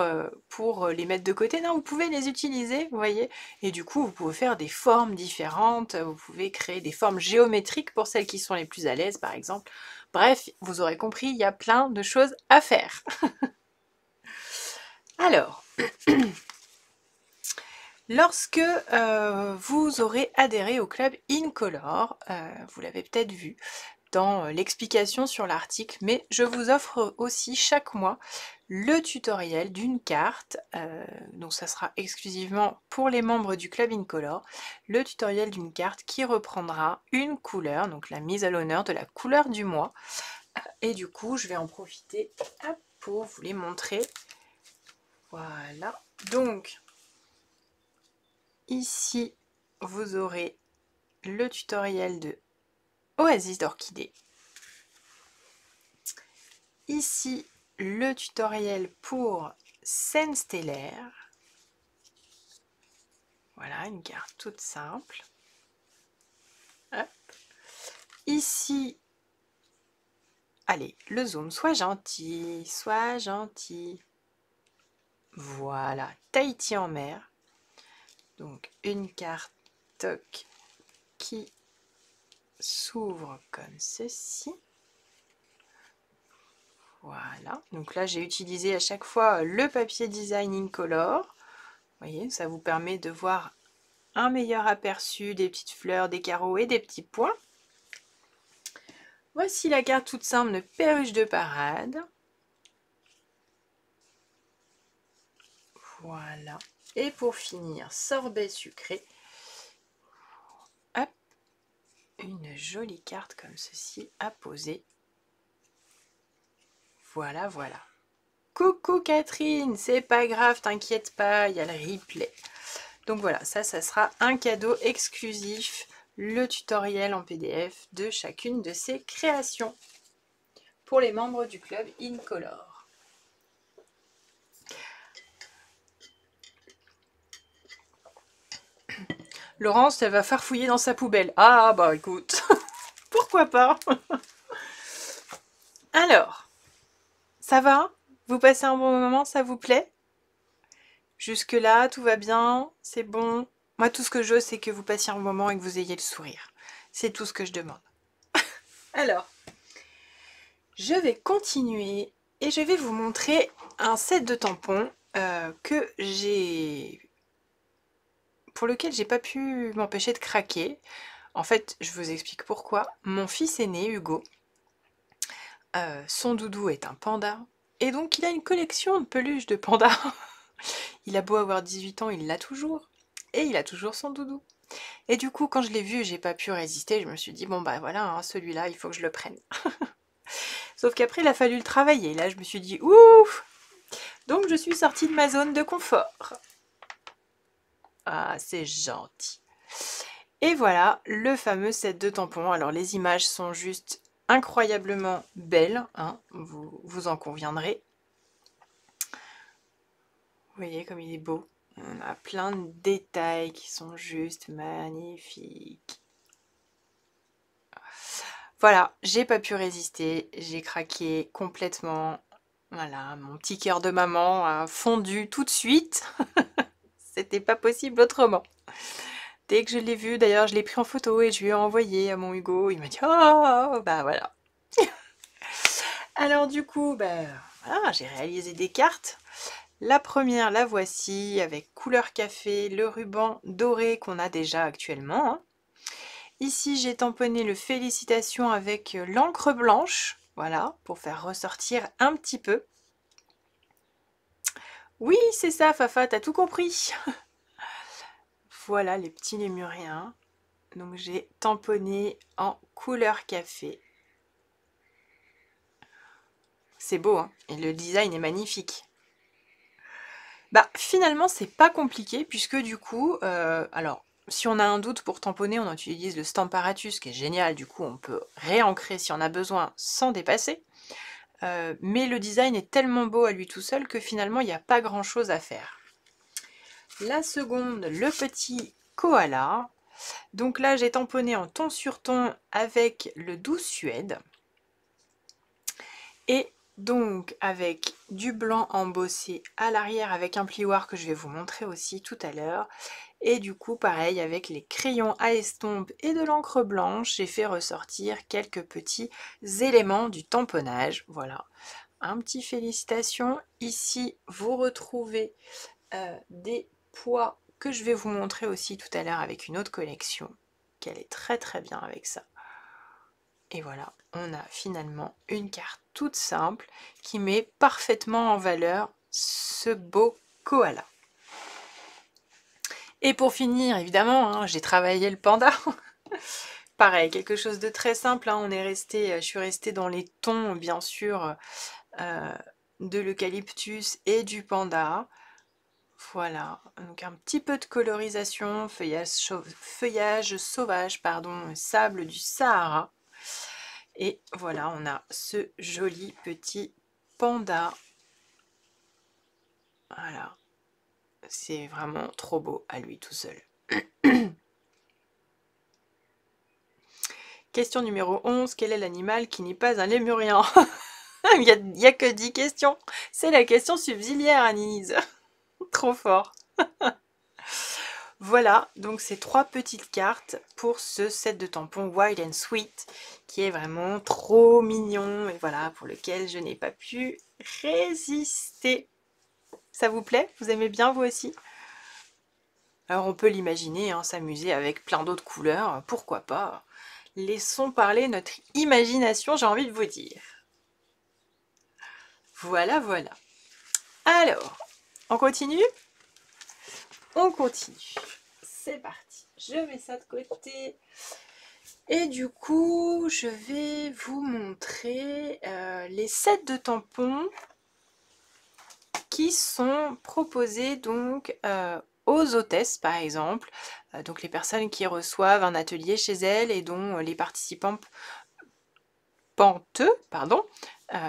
les mettre de côté. Non, vous pouvez les utiliser, vous voyez. Et du coup, vous pouvez faire des formes différentes, vous pouvez créer des formes géométriques pour celles qui sont les plus à l'aise, par exemple. Bref, vous aurez compris, il y a plein de choses à faire. Alors, lorsque vous aurez adhéré au club Incolor, vous l'avez peut-être vu dans l'explication sur l'article, mais je vous offre aussi chaque mois le tutoriel d'une carte, donc ça sera exclusivement pour les membres du club Incolor, le tutoriel d'une carte qui reprendra une couleur, donc la mise à l'honneur de la couleur du mois, et du coup je vais en profiter pour vous les montrer. Voilà, donc ici vous aurez le tutoriel de Oasis d'Orchidée. Ici, le tutoriel pour Scène stellaire. Voilà, une carte toute simple. Hop. Ici, allez, le zoom, sois gentil, sois gentil. Voilà, Tahiti en mer. Donc, une carte toc qui s'ouvre comme ceci. Voilà, donc là j'ai utilisé à chaque fois le papier design Incolor. Vous voyez, ça vous permet de voir un meilleur aperçu des petites fleurs, des carreaux et des petits points. Voici la carte toute simple de Perruche de parade. Voilà, et pour finir, sorbet sucré. Hop, une jolie carte comme ceci à poser. Voilà, voilà. Coucou Catherine, c'est pas grave, t'inquiète pas, il y a le replay. Donc voilà, ça sera un cadeau exclusif, le tutoriel en PDF de chacune de ces créations pour les membres du club Incolor. Laurence, elle va farfouiller dans sa poubelle. Ah bah écoute, pourquoi pas. Alors, ça va? Vous passez un bon moment, ça vous plaît? Jusque-là, tout va bien? C'est bon? Moi, tout ce que je veux, c'est que vous passiez un bon moment et que vous ayez le sourire. C'est tout ce que je demande. Alors, je vais continuer et je vais vous montrer un set de tampons pour lequel j'ai pas pu m'empêcher de craquer. En fait, je vous explique pourquoi. Mon fils aîné, Hugo, son doudou est un panda, et donc il a une collection de peluches de panda. Il a beau avoir 18 ans, il l'a toujours, et il a toujours son doudou. Et du coup, quand je l'ai vu, j'ai pas pu résister, je me suis dit, bon bah voilà, hein, celui-là, il faut que je le prenne. Sauf qu'après, il a fallu le travailler, là je me suis dit, ouf. Donc je suis sortie de ma zone de confort. Ah, c'est gentil. Et voilà, le fameux set de tampons. Alors les images sont juste incroyablement belle, hein, vous en conviendrez. Vous voyez comme il est beau. On a plein de détails qui sont juste magnifiques. Voilà, j'ai pas pu résister, j'ai craqué complètement. Voilà, mon petit cœur de maman a fondu tout de suite. C'était pas possible autrement. Dès que je l'ai vu, d'ailleurs, je l'ai pris en photo et je lui ai envoyé à mon Hugo. Il m'a dit « Oh, bah voilà !» Alors du coup, bah, voilà, j'ai réalisé des cartes. La première, la voici, avec couleur café, le ruban doré qu'on a déjà actuellement. Hein. Ici, j'ai tamponné le Félicitations avec l'encre blanche, voilà, pour faire ressortir un petit peu. Oui, c'est ça, Fafa, t'as tout compris. Voilà les petits lémuriens. Donc j'ai tamponné en couleur café. C'est beau, hein, et le design est magnifique. Bah finalement c'est pas compliqué puisque du coup, alors si on a un doute pour tamponner, on utilise le Stamparatus qui est génial, du coup on peut réancrer si on a besoin sans dépasser. Mais le design est tellement beau à lui tout seul que finalement il n'y a pas grand chose à faire. La seconde, le petit koala. Donc là j'ai tamponné en ton sur ton avec le 12 Suède. Et donc avec du blanc embossé à l'arrière avec un plioir que je vais vous montrer aussi tout à l'heure. Et du coup pareil avec les crayons à estompe et de l'encre blanche, j'ai fait ressortir quelques petits éléments du tamponnage. Voilà, un petit félicitation. Ici vous retrouvez des pois que je vais vous montrer aussi tout à l'heure avec une autre collection, qu'elle est très très bien avec ça. Et voilà, on a finalement une carte toute simple qui met parfaitement en valeur ce beau koala. Et pour finir, évidemment, hein, j'ai travaillé le panda. Pareil, quelque chose de très simple, hein, je suis restée dans les tons, bien sûr, de l'eucalyptus et du panda. Voilà, donc un petit peu de colorisation, feuillage sauvage, pardon, sable du Sahara. Et voilà, on a ce joli petit panda. Voilà, c'est vraiment trop beau à lui tout seul. Question numéro 11, quel est l'animal qui n'est pas un lémurien? Il n'y a que 10 questions. C'est la question subsidiaire, Anise. Trop fort. Voilà, donc ces 3 petites cartes pour ce set de tampons Wild and Sweet qui est vraiment trop mignon et voilà, pour lequel je n'ai pas pu résister. Ça vous plaît? Vous aimez bien vous aussi? Alors on peut l'imaginer, hein, s'amuser avec plein d'autres couleurs, pourquoi pas? Laissons parler notre imagination, j'ai envie de vous dire. Voilà, voilà. Alors, on continue? On continue. C'est parti. Je mets ça de côté. Et du coup, je vais vous montrer les sets de tampons qui sont proposés donc aux hôtesses, par exemple. Donc les personnes qui reçoivent un atelier chez elles et dont les participants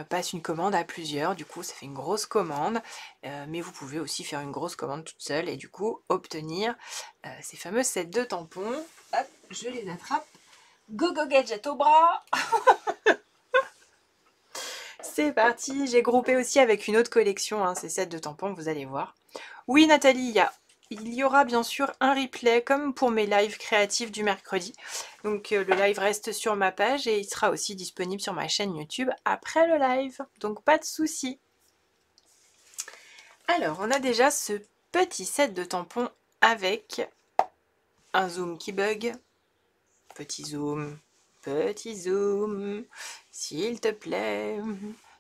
passe une commande à plusieurs, du coup ça fait une grosse commande, mais vous pouvez aussi faire une grosse commande toute seule et du coup obtenir ces fameux sets de tampons. Hop, je les attrape. Go go gadget au bras. C'est parti, j'ai groupé aussi avec une autre collection hein, ces sets de tampons, vous allez voir. Oui Nathalie, il y aura bien sûr un replay comme pour mes lives créatifs du mercredi. Donc le live reste sur ma page et il sera aussi disponible sur ma chaîne YouTube après le live. Donc pas de souci. Alors on a déjà ce petit set de tampons avec un zoom qui bug. Petit zoom, s'il te plaît.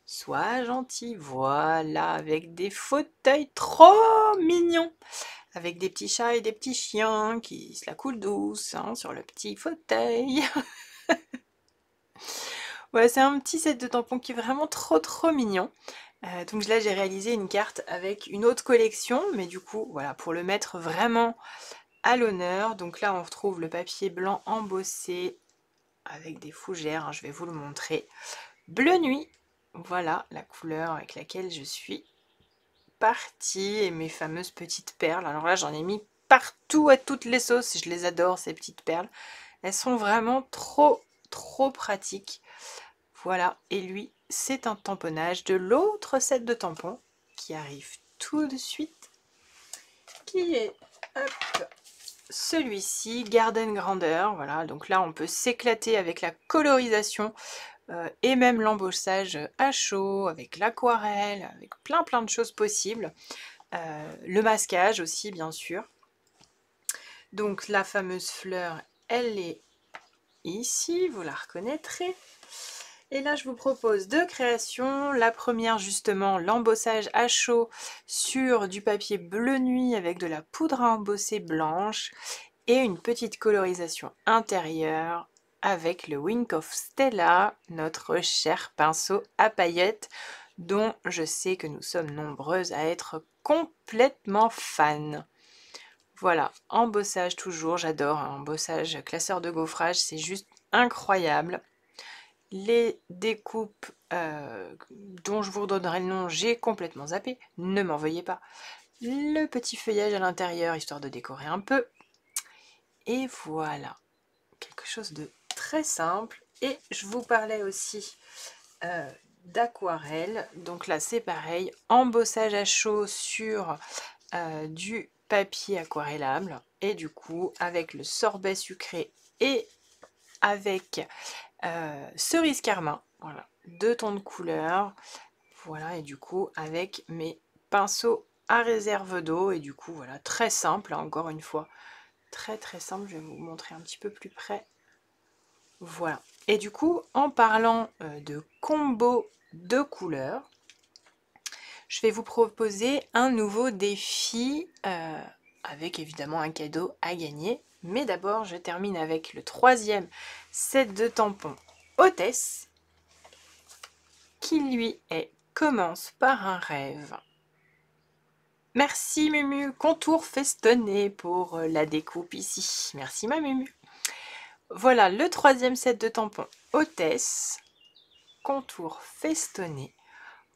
Sois gentil, voilà, avec des fauteuils trop mignons. Avec des petits chats et des petits chiens qui se la coulent douce hein, sur le petit fauteuil. Ouais, c'est un petit set de tampons qui est vraiment trop mignon. Donc là, j'ai réalisé une carte avec une autre collection, mais du coup, voilà, pour le mettre vraiment à l'honneur. Donc là, on retrouve le papier blanc embossé avec des fougères, hein, je vais vous le montrer. Bleu nuit, voilà la couleur avec laquelle je suis partie et mes fameuses petites perles. Alors là, j'en ai mis partout à toutes les sauces. Je les adore, ces petites perles. Elles sont vraiment trop pratiques. Voilà, et lui, c'est un tamponnage de l'autre set de tampons qui arrive tout de suite, qui est celui-ci, Garden Grandeur. Voilà, donc là, on peut s'éclater avec la colorisation et même l'embossage à chaud, avec l'aquarelle, avec plein de choses possibles. Le masquage aussi, bien sûr. Donc la fameuse fleur, elle est ici, vous la reconnaîtrez. Et là, je vous propose deux créations. La première, justement, l'embossage à chaud sur du papier bleu nuit avec de la poudre à embosser blanche et une petite colorisation intérieure avec le Wink of Stella, notre cher pinceau à paillettes dont je sais que nous sommes nombreuses à être complètement fans. Voilà, embossage toujours, j'adore, hein, embossage classeur de gaufrage, c'est juste incroyable. Les découpes dont je vous redonnerai le nom, j'ai complètement zappé, ne m'en veuillez pas. Le petit feuillage à l'intérieur, histoire de décorer un peu. Et voilà, quelque chose de très simple. Et je vous parlais aussi d'aquarelle. Donc là c'est pareil, embossage à chaud sur du papier aquarellable. Et du coup avec le sorbet sucré et avec cerise carmin, voilà, 2 tons de couleur, voilà, et du coup avec mes pinceaux à réserve d'eau, et du coup voilà, très simple, hein, encore une fois, très simple. Je vais vous montrer un petit peu plus près, voilà. Et du coup, en parlant de combo de couleurs, je vais vous proposer un nouveau défi avec évidemment un cadeau à gagner. Mais d'abord, je termine avec le 3e set de tampons Hôtesse, qui lui est Commence par un rêve. Merci Mumu, contour festonné pour la découpe ici. Merci ma Mumu. Voilà le 3e set de tampons Hôtesse, contour festonné.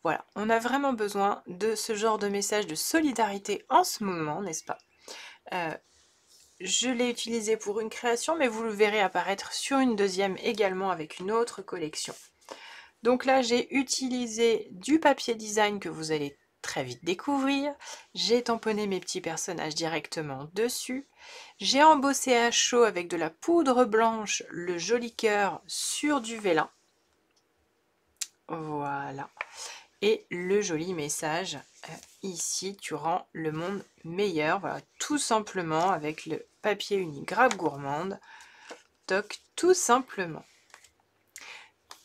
Voilà, on a vraiment besoin de ce genre de message de solidarité en ce moment, n'est-ce pas? Je l'ai utilisé pour une création, mais vous le verrez apparaître sur une deuxième également avec une autre collection. Donc là, j'ai utilisé du papier design que vous allez très vite découvrir. J'ai tamponné mes petits personnages directement dessus. J'ai embossé à chaud avec de la poudre blanche le joli cœur sur du vélin. Voilà. Et le joli message, ici, tu rends le monde meilleur. Voilà, tout simplement avec le papier uni Grappe Gourmande. Toc, tout simplement.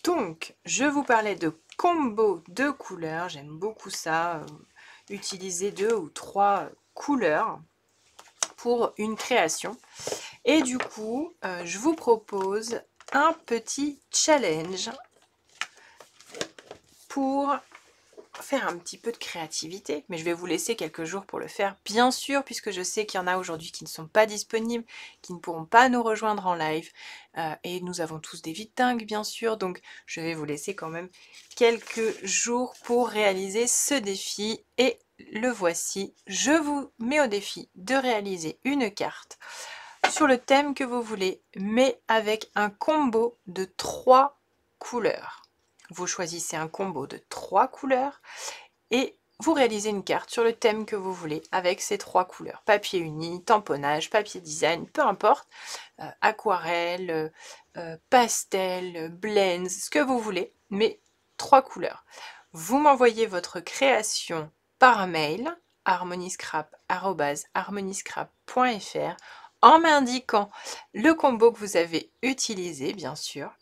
Donc, je vous parlais de combo de couleurs. J'aime beaucoup ça, utiliser 2 ou 3 couleurs pour une création. Et du coup, je vous propose un petit challenge pour faire un petit peu de créativité, mais je vais vous laisser quelques jours pour le faire, bien sûr, puisque je sais qu'il y en a aujourd'hui qui ne sont pas disponibles, qui ne pourront pas nous rejoindre en live, et nous avons tous des vies dingues, bien sûr, donc je vais vous laisser quand même quelques jours pour réaliser ce défi, et le voici. Je vous mets au défi de réaliser une carte sur le thème que vous voulez, mais avec un combo de 3 couleurs. Vous choisissez un combo de 3 couleurs et vous réalisez une carte sur le thème que vous voulez avec ces 3 couleurs. Papier uni, tamponnage, papier design, peu importe, aquarelle, pastel, blends, ce que vous voulez, mais 3 couleurs. Vous m'envoyez votre création par mail harmoniscrap@harmoniscrap.fr en m'indiquant le combo que vous avez utilisé, bien sûr.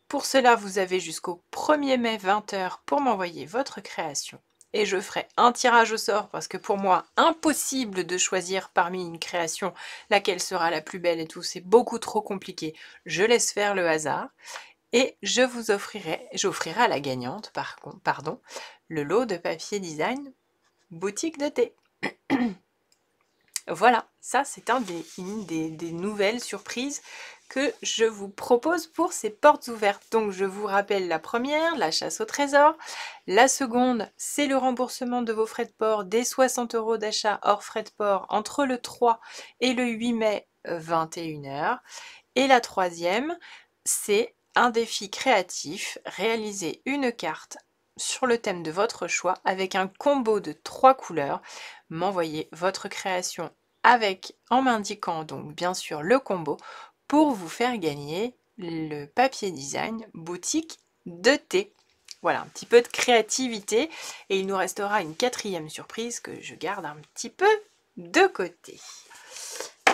Pour cela, vous avez jusqu'au 1er mai 20 h pour m'envoyer votre création. Et je ferai un tirage au sort parce que pour moi, impossible de choisir parmi une création laquelle sera la plus belle et tout. C'est beaucoup trop compliqué. Je laisse faire le hasard. Et j'offrirai à la gagnante, pardon, le lot de papier design boutique de thé. Voilà, ça c'est une des nouvelles surprises que je vous propose pour ces portes ouvertes. Donc je vous rappelle la première, la chasse au trésor. La seconde, c'est le remboursement de vos frais de port des 60 € d'achat hors frais de port entre le 3 et le 8 mai 21 h. Et la troisième, c'est un défi créatif, réaliser une carte sur le thème de votre choix avec un combo de 3 couleurs. M'envoyez votre création en m'indiquant donc bien sûr le combo pour vous faire gagner le papier design boutique de thé. Voilà, un petit peu de créativité et il nous restera une 4e surprise que je garde un petit peu de côté.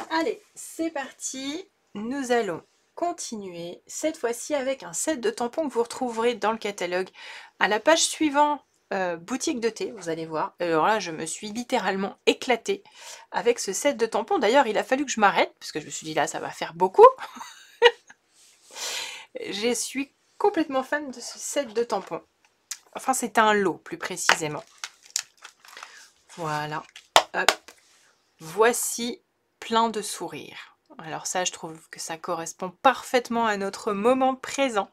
Allez, c'est parti, nous allons continuer cette fois-ci avec un set de tampons que vous retrouverez dans le catalogue à la page suivante. Boutique de thé, vous allez voir. Alors là, je me suis littéralement éclatée avec ce set de tampons. D'ailleurs, il a fallu que je m'arrête parce que je me suis dit là, ça va faire beaucoup. Je suis complètement fan de ce set de tampons. Enfin, c'est un lot, plus précisément. Voilà. Hop. Voici plein de sourires. Alors ça, je trouve que ça correspond parfaitement à notre moment présent.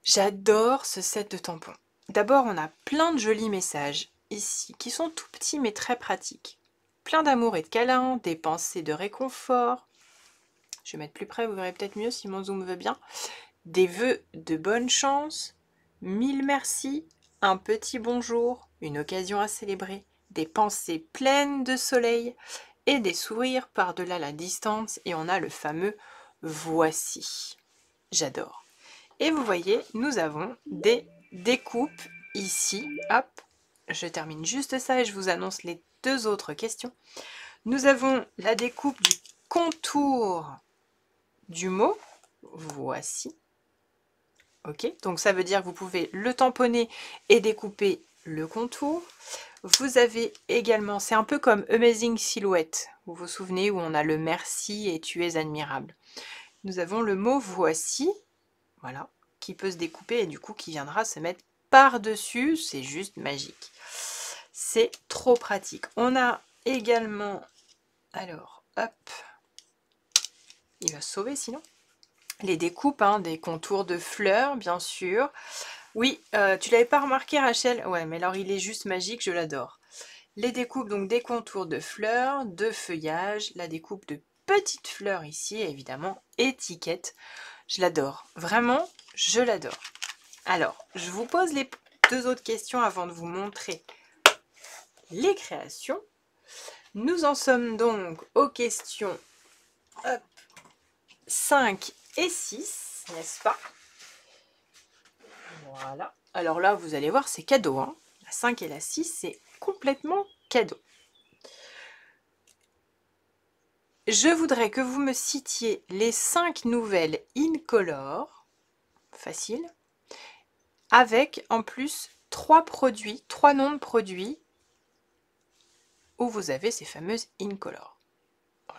J'adore ce set de tampons. D'abord, on a plein de jolis messages ici, qui sont tout petits mais très pratiques. Plein d'amour et de câlins, des pensées de réconfort. Je vais mettre plus près, vous verrez peut-être mieux si mon zoom veut bien. Des vœux de bonne chance, mille merci, un petit bonjour, une occasion à célébrer, des pensées pleines de soleil et des sourires par-delà la distance, et on a le fameux voici. J'adore. Et vous voyez, nous avons des découpes ici. Hop, je termine juste ça et je vous annonce les deux autres questions. Nous avons la découpe du contour du mot. Voici. Ok, donc ça veut dire que vous pouvez le tamponner et découper le contour. Vous avez également, c'est un peu comme Amazing Silhouette, vous vous souvenez, où on a le merci et tu es admirable. Nous avons le mot voici, voilà, qui peut se découper et du coup qui viendra se mettre par-dessus, c'est juste magique. C'est trop pratique. On a également, alors, hop, il va se sauver sinon. Les découpes, hein, des contours de fleurs, bien sûr. Oui, tu l'avais pas remarqué, Rachel? Ouais, mais alors il est juste magique, je l'adore. Les découpes, donc des contours de fleurs, de feuillage, la découpe de petites fleurs ici, évidemment, étiquette. Je l'adore. Vraiment, je l'adore. Alors, je vous pose les deux autres questions avant de vous montrer les créations. Nous en sommes donc aux questions 5 et 6, n'est-ce pas? Voilà. Alors là, vous allez voir, c'est cadeau. Hein. La 5 et la 6, c'est complètement cadeau. Je voudrais que vous me citiez les 5 nouvelles incolores, facile, avec en plus 3 produits, 3 noms de produits où vous avez ces fameuses incolores.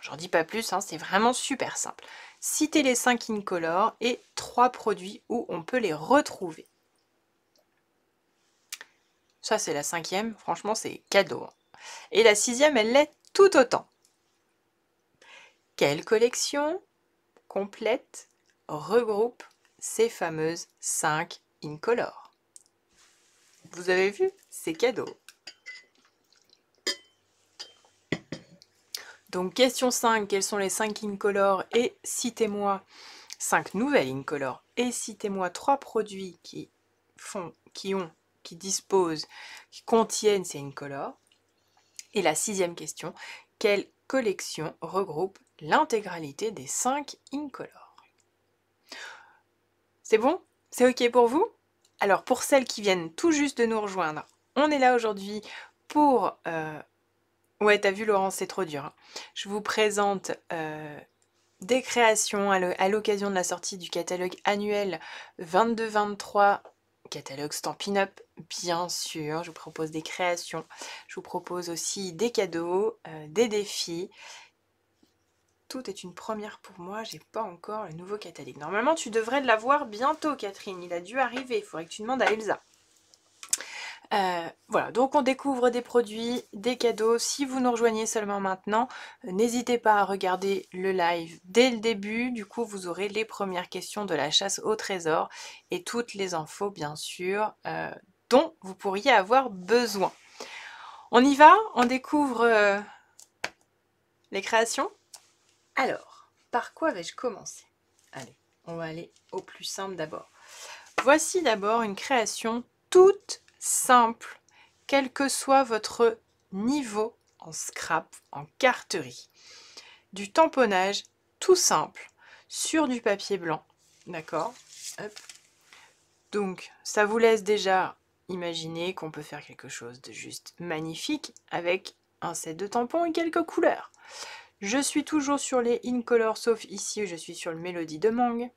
J'en dis pas plus, hein, c'est vraiment super simple. Citez les 5 incolores et 3 produits où on peut les retrouver. Ça, c'est la 5e, franchement, c'est cadeau. Et la 6e, elle l'est tout autant. Quelle collection complète regroupe ces fameuses 5 incolores? Vous avez vu, c'est cadeau. Donc, question 5, quels sont les 5 incolores? Et citez-moi 5 nouvelles incolores. Et citez-moi 3 produits qui disposent, qui contiennent ces incolores. Et la 6e question, quelle collection regroupe l'intégralité des 5 incolores? C'est bon? C'est ok pour vous? Alors pour celles qui viennent tout juste de nous rejoindre, on est là aujourd'hui pour... Ouais, t'as vu Laurence, c'est trop dur. Hein. Je vous présente des créations à l'occasion de la sortie du catalogue annuel 22-23, catalogue Stampin' Up, bien sûr. Je vous propose des créations, je vous propose aussi des cadeaux, des défis. Tout est une première pour moi, j'ai pas encore le nouveau catalogue. Normalement, tu devrais l'avoir bientôt, Catherine. Il a dû arriver, il faudrait que tu demandes à Elsa. Voilà, donc on découvre des produits, des cadeaux. Si vous nous rejoignez seulement maintenant, n'hésitez pas à regarder le live dès le début. Du coup, vous aurez les premières questions de la chasse au trésor et toutes les infos, bien sûr, dont vous pourriez avoir besoin. On y va? On découvre les créations? Alors, par quoi vais-je commencer? Allez, on va aller au plus simple d'abord. Voici d'abord une création toute simple, quel que soit votre niveau en scrap, en carterie. Du tamponnage tout simple sur du papier blanc, d'accord? Donc, ça vous laisse déjà imaginer qu'on peut faire quelque chose de juste magnifique avec un set de tampons et quelques couleurs. Je suis toujours sur les Incolor, sauf ici, je suis sur le Mélodie de Mangue.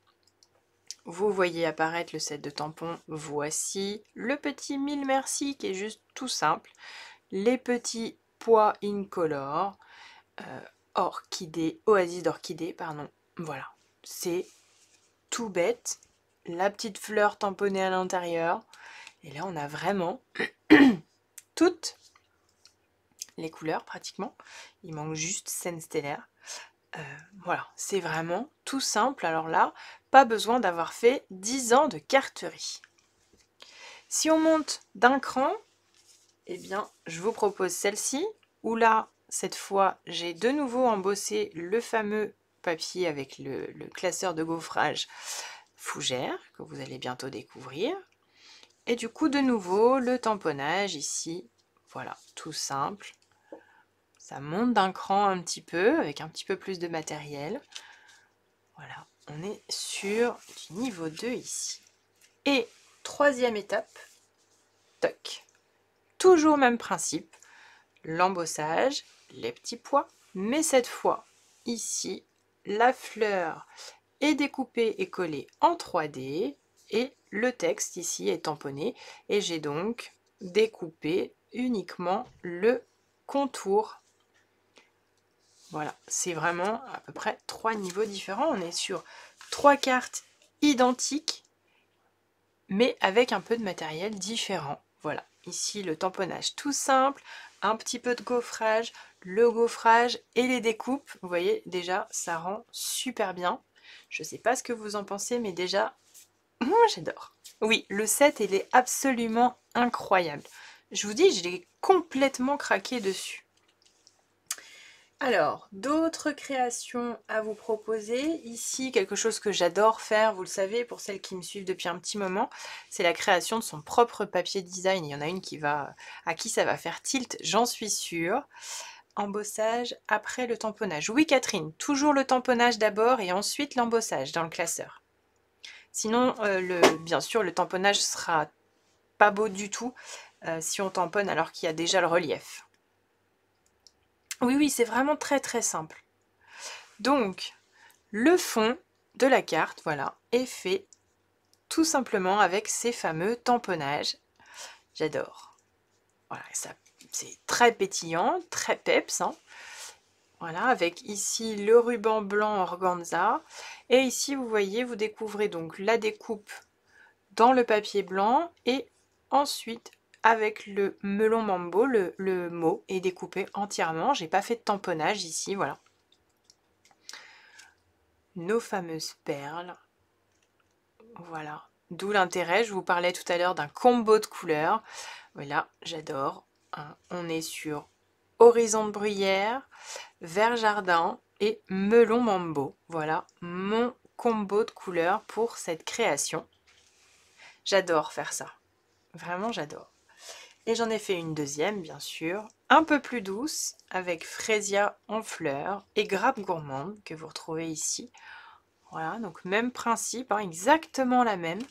Vous voyez apparaître le set de tampons. Voici le petit mille merci qui est juste tout simple. Les petits pois Incolor, orchidée, oasis d'orchidée, pardon. Voilà, c'est tout bête. La petite fleur tamponnée à l'intérieur. Et là, on a vraiment toutes les couleurs pratiquement. Il manque juste scène stellaire. Voilà, c'est vraiment tout simple. Alors là, pas besoin d'avoir fait 10 ans de carterie. Si on monte d'un cran, eh bien, je vous propose celle-ci, où là, cette fois, j'ai de nouveau embossé le fameux papier avec le classeur de gaufrage fougère, que vous allez bientôt découvrir. Et du coup, de nouveau, le tamponnage ici, voilà, tout simple. Ça monte d'un cran un petit peu, avec un petit peu plus de matériel. Voilà, on est sur du niveau 2 ici. Et troisième étape, toc. Toujours même principe, l'embossage, les petits pois, mais cette fois, ici, la fleur est découpée et collée en 3D, et le texte ici est tamponné, et j'ai donc découpé uniquement le contour. Voilà, c'est vraiment à peu près 3 niveaux différents. On est sur 3 cartes identiques, mais avec un peu de matériel différent. Voilà, ici le tamponnage tout simple, un petit peu de gaufrage, le gaufrage et les découpes. Vous voyez, déjà, ça rend super bien. Je ne sais pas ce que vous en pensez, mais déjà, moi j'adore. Oui, le set, il est absolument incroyable. Je vous dis, je l'ai complètement craqué dessus. Alors, d'autres créations à vous proposer. Ici, quelque chose que j'adore faire, vous le savez, pour celles qui me suivent depuis un petit moment, c'est la création de son propre papier design. Il y en a une à qui ça va faire tilt, j'en suis sûre. Embossage après le tamponnage. Oui, Catherine, toujours le tamponnage d'abord et ensuite l'embossage dans le classeur. Sinon, bien sûr, le tamponnage sera pas beau du tout si on tamponne alors qu'il y a déjà le relief. Oui, oui, c'est vraiment très très simple. Donc, le fond de la carte, voilà, est fait tout simplement avec ces fameux tamponnages. J'adore. Voilà, ça, c'est très pétillant, très peps, hein. Voilà, avec ici le ruban blanc organza. Et ici, vous voyez, vous découvrez donc la découpe dans le papier blanc. Et ensuite, avec le melon mambo, le mot est découpé entièrement. J'ai pas fait de tamponnage ici, voilà. Nos fameuses perles. Voilà. D'où l'intérêt, je vous parlais tout à l'heure d'un combo de couleurs. Voilà, j'adore. Hein. On est sur horizon de bruyère, vert jardin et melon mambo. Voilà mon combo de couleurs pour cette création. J'adore faire ça. Vraiment, j'adore. Et j'en ai fait une deuxième, bien sûr, un peu plus douce, avec fraisia en fleurs et grappe gourmande, que vous retrouvez ici. Voilà, donc même principe, hein, exactement la même,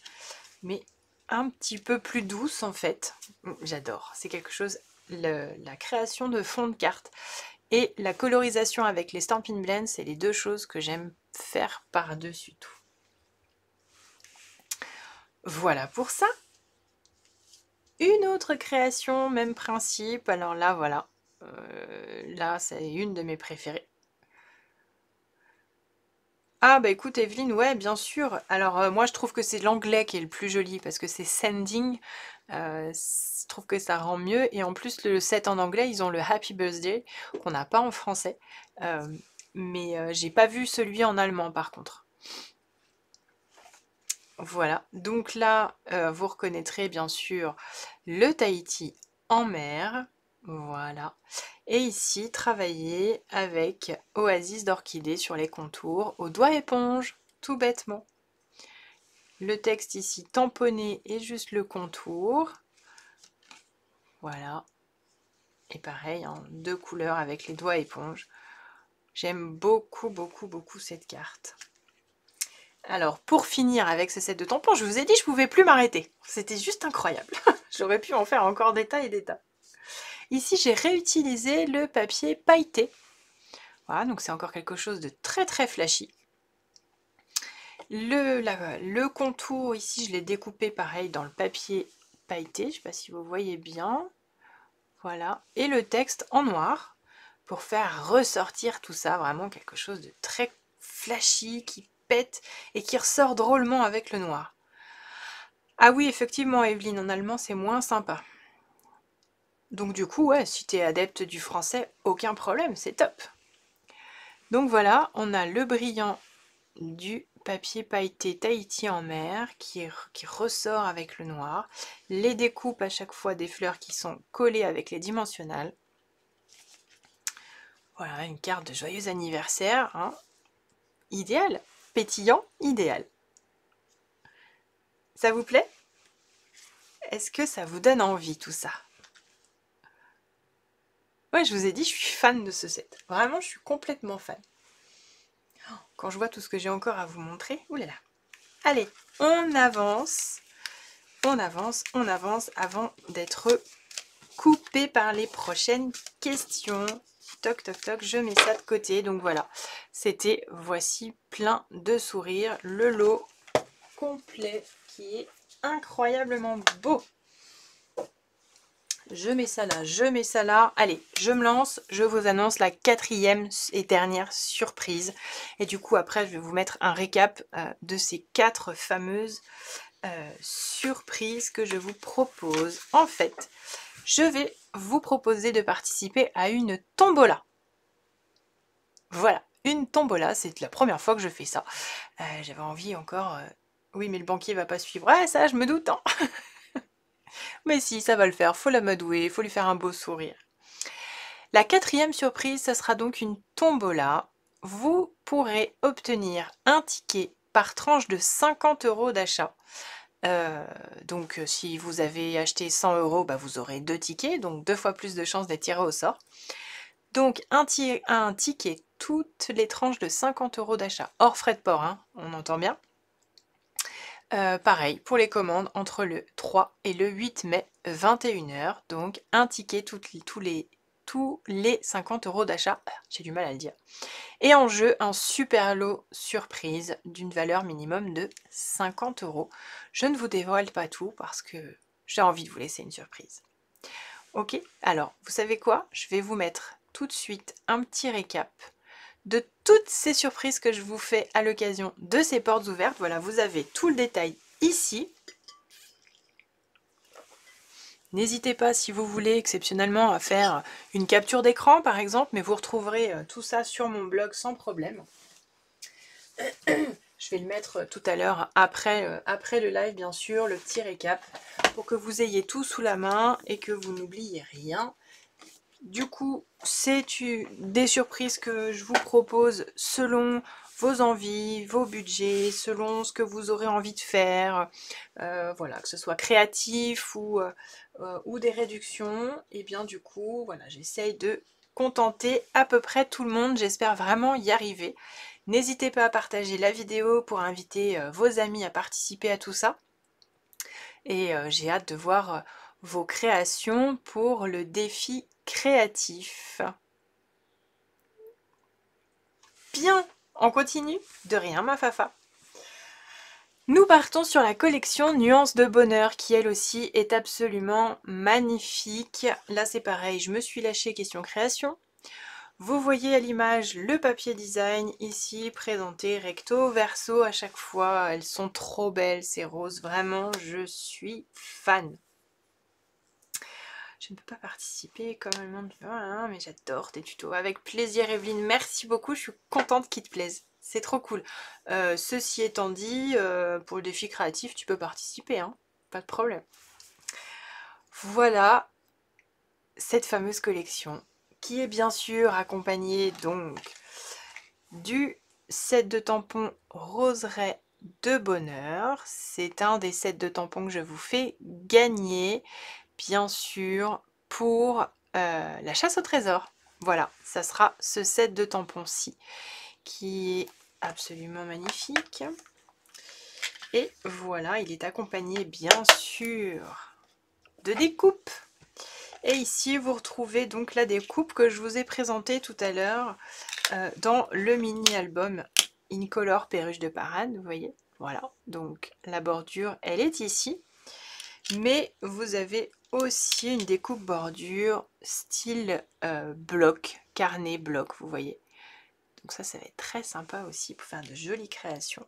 mais un petit peu plus douce en fait. J'adore, c'est quelque chose, la création de fond de carte et la colorisation avec les Stampin' Blends, c'est les deux choses que j'aime faire par-dessus tout. Voilà pour ça. Une autre création, même principe, alors là voilà, là c'est une de mes préférées. Ah bah écoute Evelyne, ouais bien sûr. Alors moi je trouve que c'est l'anglais qui est le plus joli parce que c'est sending. Je trouve que ça rend mieux et en plus le set en anglais ils ont le Happy Birthday qu'on n'a pas en français. Mais j'ai pas vu celui en allemand par contre. Voilà, donc là vous reconnaîtrez bien sûr le Tahiti en mer. Voilà. Et ici, travailler avec Oasis d'orchidée sur les contours au doigt éponge, tout bêtement. Le texte ici tamponné et juste le contour. Voilà. Et pareil, hein, deux couleurs avec les doigts éponge. J'aime beaucoup, beaucoup, beaucoup cette carte. Alors, pour finir avec ce set de tampons, je vous ai dit je ne pouvais plus m'arrêter. C'était juste incroyable. J'aurais pu en faire encore des tas et des tas. Ici, j'ai réutilisé le papier pailleté. Voilà, donc c'est encore quelque chose de très très flashy. Le contour, ici, je l'ai découpé pareil dans le papier pailleté. Je ne sais pas si vous voyez bien. Voilà. Et le texte en noir pour faire ressortir tout ça. Vraiment quelque chose de très flashy, qui pète et qui ressort drôlement avec le noir. Ah oui, effectivement, Evelyne, en allemand, c'est moins sympa. Donc du coup, ouais, si tu es adepte du français, aucun problème, c'est top. Donc voilà, on a le brillant du papier pailleté Tahiti en mer qui ressort avec le noir. Les découpes à chaque fois des fleurs qui sont collées avec les dimensionnels. Voilà, une carte de joyeux anniversaire. Hein. Idéal, pétillant, idéal. Ça vous plaît ? Est-ce que ça vous donne envie tout ça? Ouais, je vous ai dit, je suis fan de ce set. Vraiment, je suis complètement fan. Quand je vois tout ce que j'ai encore à vous montrer, oulala. Allez, on avance, on avance, on avance avant d'être coupé par les prochaines questions. Toc, toc, toc, je mets ça de côté. Donc voilà, c'était voici plein de sourires, le lot complet qui est incroyablement beau. Je mets ça là, je mets ça là. Allez, je me lance, je vous annonce la 4e et dernière surprise. Et du coup, après, je vais vous mettre un récap de ces 4 fameuses surprises que je vous propose. En fait, je vais vous proposer de participer à une tombola. Voilà, une tombola, c'est la première fois que je fais ça. J'avais envie encore... Oui, mais le banquier va pas suivre. Ouais, ça, je me doute, hein. Mais si, ça va le faire, faut l'amadouer, faut lui faire un beau sourire. La 4e surprise, ça sera donc une tombola. Vous pourrez obtenir un ticket par tranche de 50 € d'achat. Donc si vous avez acheté 100 €, bah, vous aurez 2 tickets, donc 2 fois plus de chances d'être tiré au sort. Donc un ticket, toutes les tranches de 50 € d'achat, hors frais de port, hein, on entend bien. Pareil, pour les commandes entre le 3 et le 8 mai, 21 h. Donc un ticket tous les 50 € d'achat. J'ai du mal à le dire. Et en jeu, un super lot surprise d'une valeur minimum de 50 €. Je ne vous dévoile pas tout parce que j'ai envie de vous laisser une surprise. Ok, alors vous savez quoi? Je vais vous mettre tout de suite un petit récap de toutes ces surprises que je vous fais à l'occasion de ces portes ouvertes. Voilà, vous avez tout le détail ici. N'hésitez pas, si vous voulez, exceptionnellement, à faire une capture d'écran, par exemple, mais vous retrouverez tout ça sur mon blog sans problème. Je vais le mettre tout à l'heure, après le live, bien sûr, le petit récap, pour que vous ayez tout sous la main et que vous n'oubliez rien. Du coup, c'est des surprises que je vous propose selon vos envies, vos budgets, selon ce que vous aurez envie de faire. Voilà, que ce soit créatif ou des réductions. Et bien du coup, voilà, j'essaye de contenter à peu près tout le monde. J'espère vraiment y arriver. N'hésitez pas à partager la vidéo pour inviter vos amis à participer à tout ça. Et j'ai hâte de voir vos créations pour le défi créatif. Bien, on continue? De rien, ma Fafa. Nous partons sur la collection Nuances de Bonheur qui elle aussi est absolument magnifique. Là c'est pareil, je me suis lâchée question création. Vous voyez à l'image le papier design ici présenté recto verso à chaque fois. Elles sont trop belles ces roses, vraiment je suis fan. Je ne peux pas participer comme elle demande, voilà, mais j'adore tes tutos. Avec plaisir Evelyne, merci beaucoup, je suis contente qu'ils te plaisent. C'est trop cool. Ceci étant dit, pour le défi créatif, tu peux participer, hein, pas de problème. Voilà cette fameuse collection qui est bien sûr accompagnée donc du set de tampons Roseraie de Bonheur. C'est un des sets de tampons que je vous fais gagner, bien sûr, pour la chasse au trésor. Voilà, ça sera ce set de tampons-ci qui est absolument magnifique. Et voilà, il est accompagné bien sûr de découpes. Et ici, vous retrouvez donc la découpe que je vous ai présentée tout à l'heure dans le mini-album Incolore Perruche de Parade, vous voyez. Voilà, donc la bordure, elle est ici. Mais vous avez aussi une découpe bordure style bloc, carnet bloc, vous voyez. Donc ça va être très sympa aussi pour faire de jolies créations.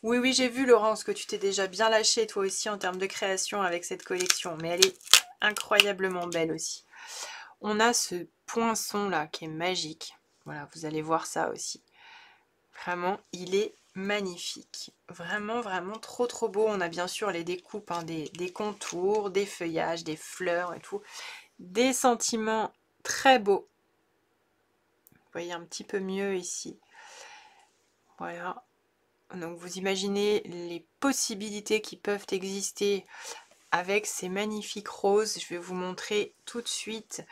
Oui, oui, j'ai vu Laurence que tu t'es déjà bien lâchée toi aussi en termes de création avec cette collection. Mais elle est incroyablement belle aussi. On a ce poinçon là qui est magique. Voilà, vous allez voir ça aussi. Vraiment, il est magnifique. Vraiment, vraiment trop trop beau. On a bien sûr les découpes, hein, des contours, des feuillages, des fleurs et tout. Des sentiments très beaux. Vous voyez un petit peu mieux ici. Voilà. Donc vous imaginez les possibilités qui peuvent exister avec ces magnifiques roses. Je vais vous montrer tout de suite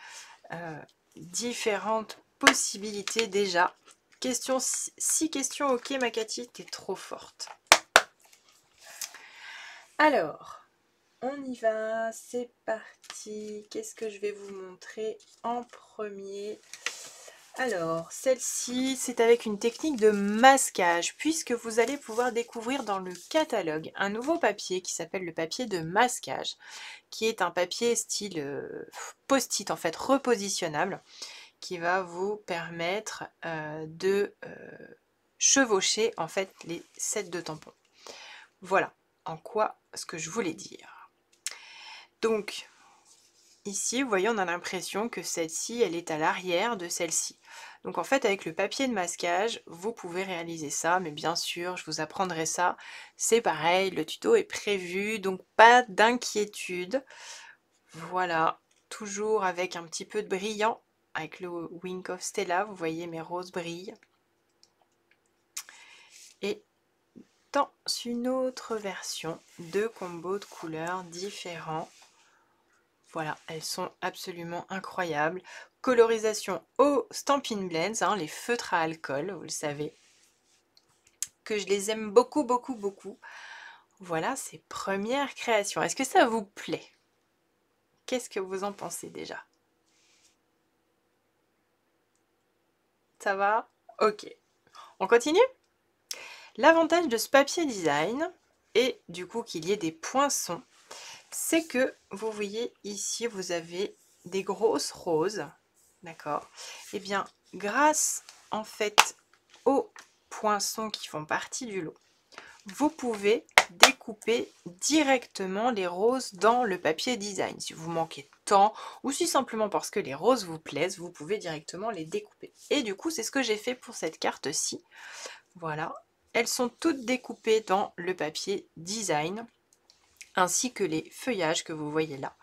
différentes possibilités déjà. Question 6 questions, ok ma Cathy, t'es trop forte. Alors, on y va, c'est parti. Qu'est-ce que je vais vous montrer en premier? Alors, celle-ci, c'est avec une technique de masquage, puisque vous allez pouvoir découvrir dans le catalogue un nouveau papier qui s'appelle le papier de masquage, qui est un papier style post-it, en fait, repositionnable, qui va vous permettre de chevaucher, en fait, les sets de tampons. Voilà en quoi ce que je voulais dire. Donc, ici, vous voyez, on a l'impression que celle-ci, elle est à l'arrière de celle-ci. Donc en fait, avec le papier de masquage, vous pouvez réaliser ça, mais bien sûr, je vous apprendrai ça. C'est pareil, le tuto est prévu, donc pas d'inquiétude. Voilà, toujours avec un petit peu de brillant, avec le Wink of Stella, vous voyez, mes roses brillent. Et dans une autre version, deux combos de couleurs différents. Voilà, elles sont absolument incroyables. Colorisation au Stampin' Blends, hein, les feutres à alcool, vous le savez. Que je les aime beaucoup, beaucoup, beaucoup. Voilà ces premières créations. Est-ce que ça vous plaît? Qu'est-ce que vous en pensez déjà? Ça va? Ok. On continue? L'avantage de ce papier design, et du coup qu'il y ait des poinçons, c'est que vous voyez ici, vous avez des grosses roses, d'accord? Et bien, grâce en fait aux poinçons qui font partie du lot, vous pouvez découper directement les roses dans le papier design. Si vous manquez de temps ou si simplement parce que les roses vous plaisent, vous pouvez directement les découper. Et du coup, c'est ce que j'ai fait pour cette carte-ci. Voilà, elles sont toutes découpées dans le papier design, ainsi que les feuillages que vous voyez là.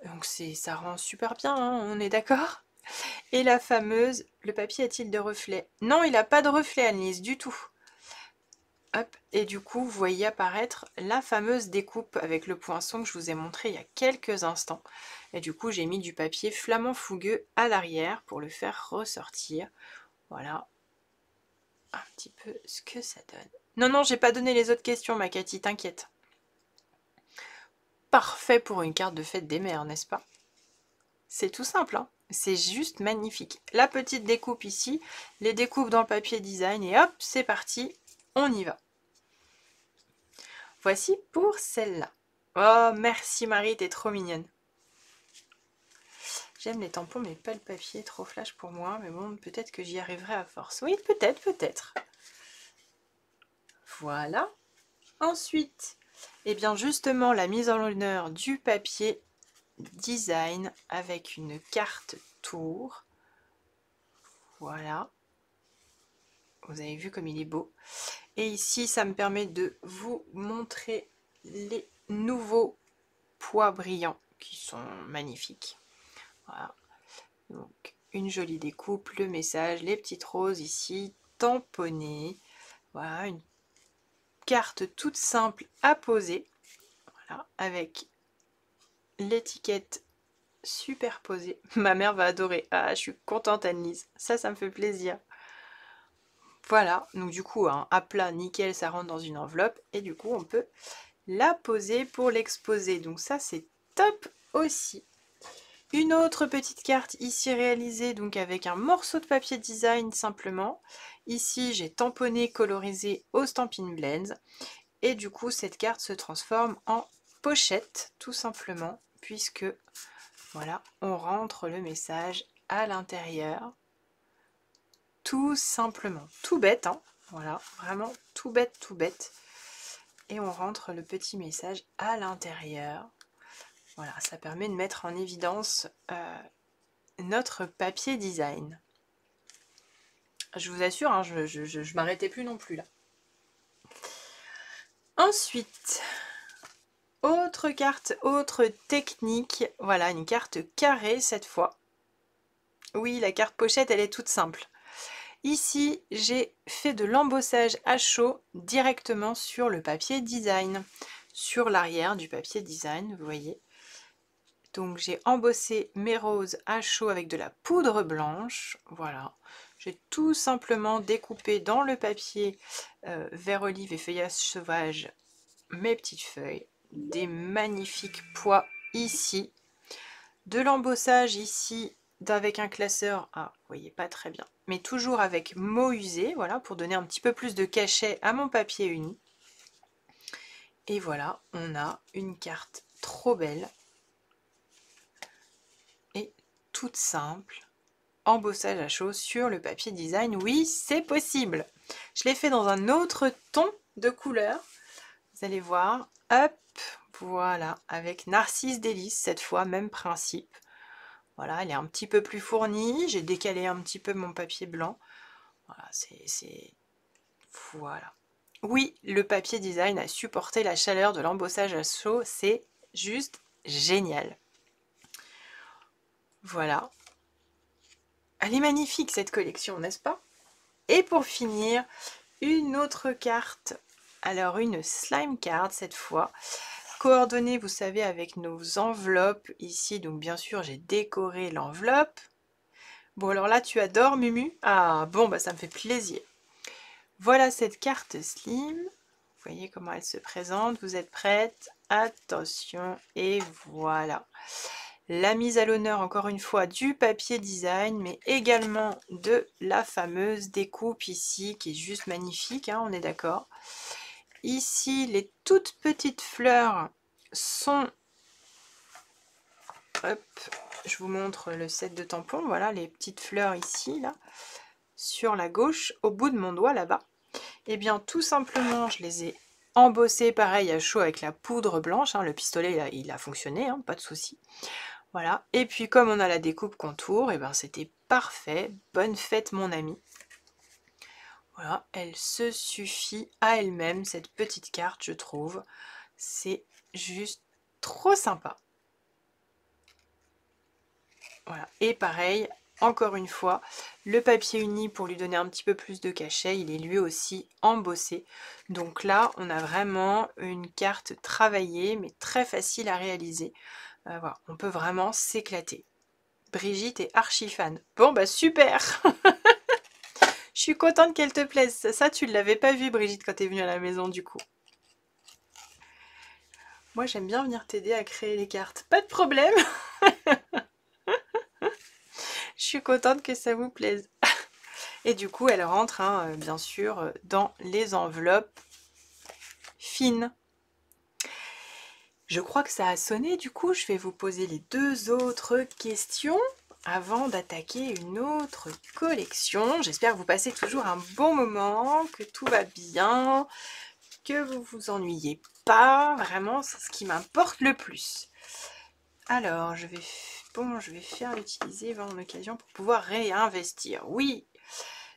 Donc ça rend super bien, hein, on est d'accord? Et la fameuse, le papier a-t-il de reflets? Non, il n'a pas de reflet, Annelise, du tout. Hop, et du coup, vous voyez apparaître la fameuse découpe avec le poinçon que je vous ai montré il y a quelques instants. Et du coup, j'ai mis du papier flamand fougueux à l'arrière pour le faire ressortir. Voilà un petit peu ce que ça donne. Non, non, j'ai pas donné les autres questions, ma Cathy, t'inquiète. Parfait pour une carte de fête des mères, n'est-ce pas? C'est tout simple, hein, c'est juste magnifique. La petite découpe ici, les découpes dans le papier design et hop, c'est parti, on y va. Voici pour celle-là. Oh, merci Marie, t'es trop mignonne. J'aime les tampons, mais pas le papier, trop flash pour moi. Mais bon, peut-être que j'y arriverai à force. Oui, peut-être, peut-être. Voilà. Ensuite, eh bien justement, la mise en l'honneur du papier design avec une carte tour. Voilà. Vous avez vu comme il est beau. Et ici, ça me permet de vous montrer les nouveaux pois brillants qui sont magnifiques. Voilà. Donc, une jolie découpe, le message, les petites roses ici, tamponnées. Voilà, une carte toute simple à poser. Voilà, avec l'étiquette superposée. Ma mère va adorer. Ah, je suis contente, Annelise. Ça me fait plaisir. Voilà, donc du coup, hein, à plat, nickel, ça rentre dans une enveloppe. Et du coup, on peut la poser pour l'exposer. Donc ça, c'est top aussi. Une autre petite carte ici réalisée donc avec un morceau de papier design simplement. Ici, j'ai tamponné, colorisé au Stampin' Blends. Et du coup, cette carte se transforme en pochette, tout simplement, puisque, voilà, on rentre le message à l'intérieur. Tout simplement. Tout bête, hein. Voilà, vraiment tout bête, tout bête. Et on rentre le petit message à l'intérieur. Voilà, ça permet de mettre en évidence notre papier design. Je vous assure, hein, je m'arrêtais plus non plus là. Ensuite, autre carte, autre technique. Voilà, une carte carrée cette fois. Oui, la carte pochette, elle est toute simple. Ici, j'ai fait de l'embossage à chaud directement sur le papier design, sur l'arrière du papier design, vous voyez. Donc j'ai embossé mes roses à chaud avec de la poudre blanche, voilà. J'ai tout simplement découpé dans le papier vert olive et feuillage sauvage mes petites feuilles, des magnifiques pois ici, de l'embossage ici avec un classeur, ah vous voyez pas très bien, mais toujours avec mots usés, voilà, pour donner un petit peu plus de cachet à mon papier uni. Et voilà, on a une carte trop belle et toute simple, embossage à chaud sur le papier design. Oui, c'est possible. Je l'ai fait dans un autre ton de couleur, vous allez voir, hop, voilà, avec Narcisse Délice, cette fois, même principe. Voilà, elle est un petit peu plus fournie, j'ai décalé un petit peu mon papier blanc. Voilà, Voilà. Oui, le papier design a supporté la chaleur de l'embossage à chaud, c'est juste génial. Voilà. Elle est magnifique cette collection, n'est-ce pas? Et pour finir, une autre carte. Alors une slime card cette fois. Coordonnées, vous savez, avec nos enveloppes ici. Donc bien sûr, j'ai décoré l'enveloppe. Bon, alors là, tu adores, Mumu? Ah, bon, bah ça me fait plaisir. Voilà cette carte slim. Vous voyez comment elle se présente. Vous êtes prête? Attention, et voilà. La mise à l'honneur, encore une fois, du papier design, mais également de la fameuse découpe ici, qui est juste magnifique, hein, on est d'accord. Ici, les toutes petites fleurs sont... Hop, je vous montre le set de tampons. Voilà, les petites fleurs ici, là, sur la gauche, au bout de mon doigt, là-bas. Et bien, tout simplement, je les ai embossées, pareil, à chaud avec la poudre blanche. Hein, le pistolet, il a fonctionné, hein, pas de souci. Voilà. Et puis, comme on a la découpe contour, et ben, c'était parfait. Bonne fête, mon ami. Voilà, elle se suffit à elle-même, cette petite carte, je trouve. C'est juste trop sympa. Voilà, et pareil, encore une fois, le papier uni pour lui donner un petit peu plus de cachet, il est lui aussi embossé. Donc là, on a vraiment une carte travaillée, mais très facile à réaliser. Voilà, on peut vraiment s'éclater. Brigitte est archi fan. Bon bah super. Je suis contente qu'elle te plaise. Ça, tu ne l'avais pas vu, Brigitte, quand tu es venue à la maison, du coup. Moi, j'aime bien venir t'aider à créer les cartes. Pas de problème. Je suis contente que ça vous plaise. Et du coup, elle rentre, hein, bien sûr, dans les enveloppes fines. Je crois que ça a sonné. Du coup, je vais vous poser les deux autres questions avant d'attaquer une autre collection. J'espère que vous passez toujours un bon moment, que tout va bien, que vous vous ennuyez pas. Vraiment, c'est ce qui m'importe le plus. Alors, je vais faire l'utiliser avant l'occasion pour pouvoir réinvestir. Oui,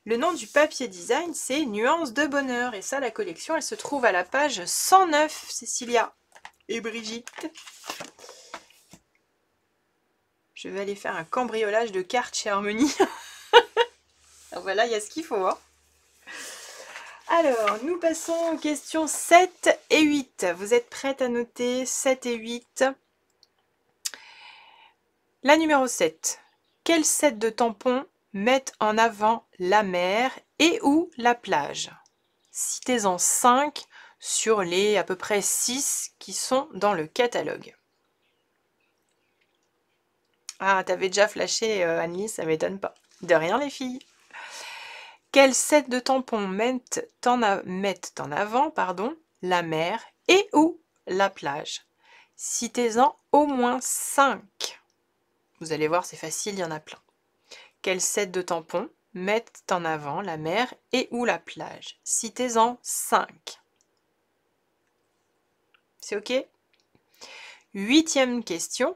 le nom du papier design, c'est Nuances de bonheur. Et ça, la collection, elle se trouve à la page 109, Cécilia et Brigitte. Je vais aller faire un cambriolage de cartes chez Harmonie. Voilà, il y a ce qu'il faut. Hein. Alors, nous passons aux questions 7 et 8. Vous êtes prêtes à noter 7 et 8? La numéro 7. Quel set de tampons met en avant la mer et ou la plage? Citez-en 5 sur les à peu près 6 qui sont dans le catalogue. Ah, t'avais déjà flashé, Annelise, ça m'étonne pas. De rien, les filles. Quel set de tampons mettent en avant la mer et ou la plage? Citez-en au moins 5. Vous allez voir, c'est facile, il y en a plein. Quel set de tampons mettent en avant la mer et ou la plage? Citez-en 5. C'est OK? 8e question.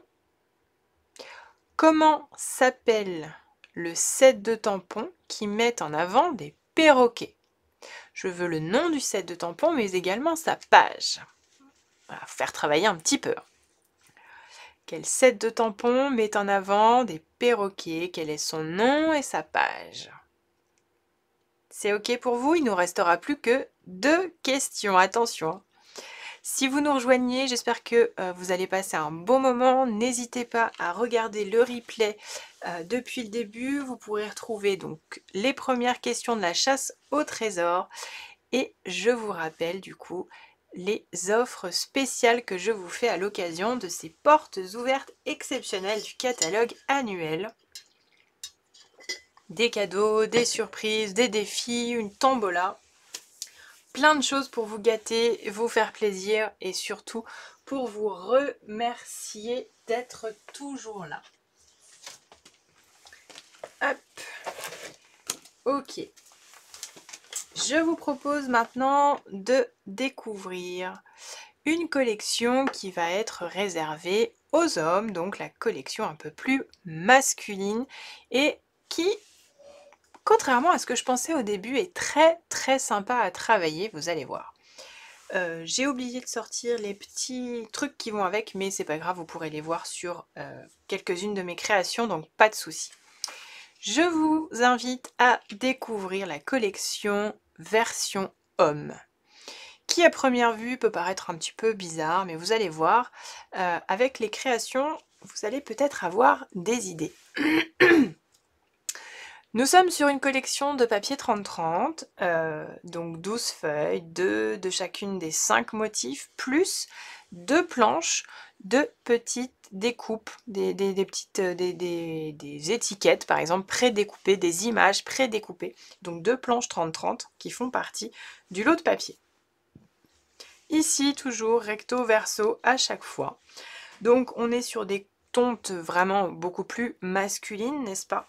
Comment s'appelle le set de tampons qui met en avant des perroquets? Je veux le nom du set de tampons, mais également sa page. Voilà, faut faire travailler un petit peu. Quel set de tampons met en avant des perroquets? Quel est son nom et sa page? C'est ok pour vous? Il nous restera plus que 2 questions, attention. Si vous nous rejoignez, j'espère que vous allez passer un bon moment. N'hésitez pas à regarder le replay depuis le début. Vous pourrez retrouver donc les premières questions de la chasse au trésor. Et je vous rappelle du coup les offres spéciales que je vous fais à l'occasion de ces portes ouvertes exceptionnelles du catalogue annuel. Des cadeaux, des surprises, des défis, une tombola. Plein de choses pour vous gâter, vous faire plaisir et surtout pour vous remercier d'être toujours là. Hop. Ok. Je vous propose maintenant de découvrir une collection qui va être réservée aux hommes, donc la collection un peu plus masculine et qui, contrairement à ce que je pensais au début, est très sympa à travailler, vous allez voir. J'ai oublié de sortir les petits trucs qui vont avec, mais c'est pas grave, vous pourrez les voir sur quelques-unes de mes créations, donc pas de souci. Je vous invite à découvrir la collection version homme, qui à première vue peut paraître un petit peu bizarre, mais vous allez voir, avec les créations, vous allez peut-être avoir des idées. Nous sommes sur une collection de papier 30-30, donc 12 feuilles, 2 de chacune des 5 motifs, plus 2 planches de petites découpes, des étiquettes par exemple prédécoupées, des images prédécoupées, donc 2 planches 30-30 qui font partie du lot de papier. Ici toujours recto verso à chaque fois, donc on est sur des tontes vraiment beaucoup plus masculines, n'est-ce pas?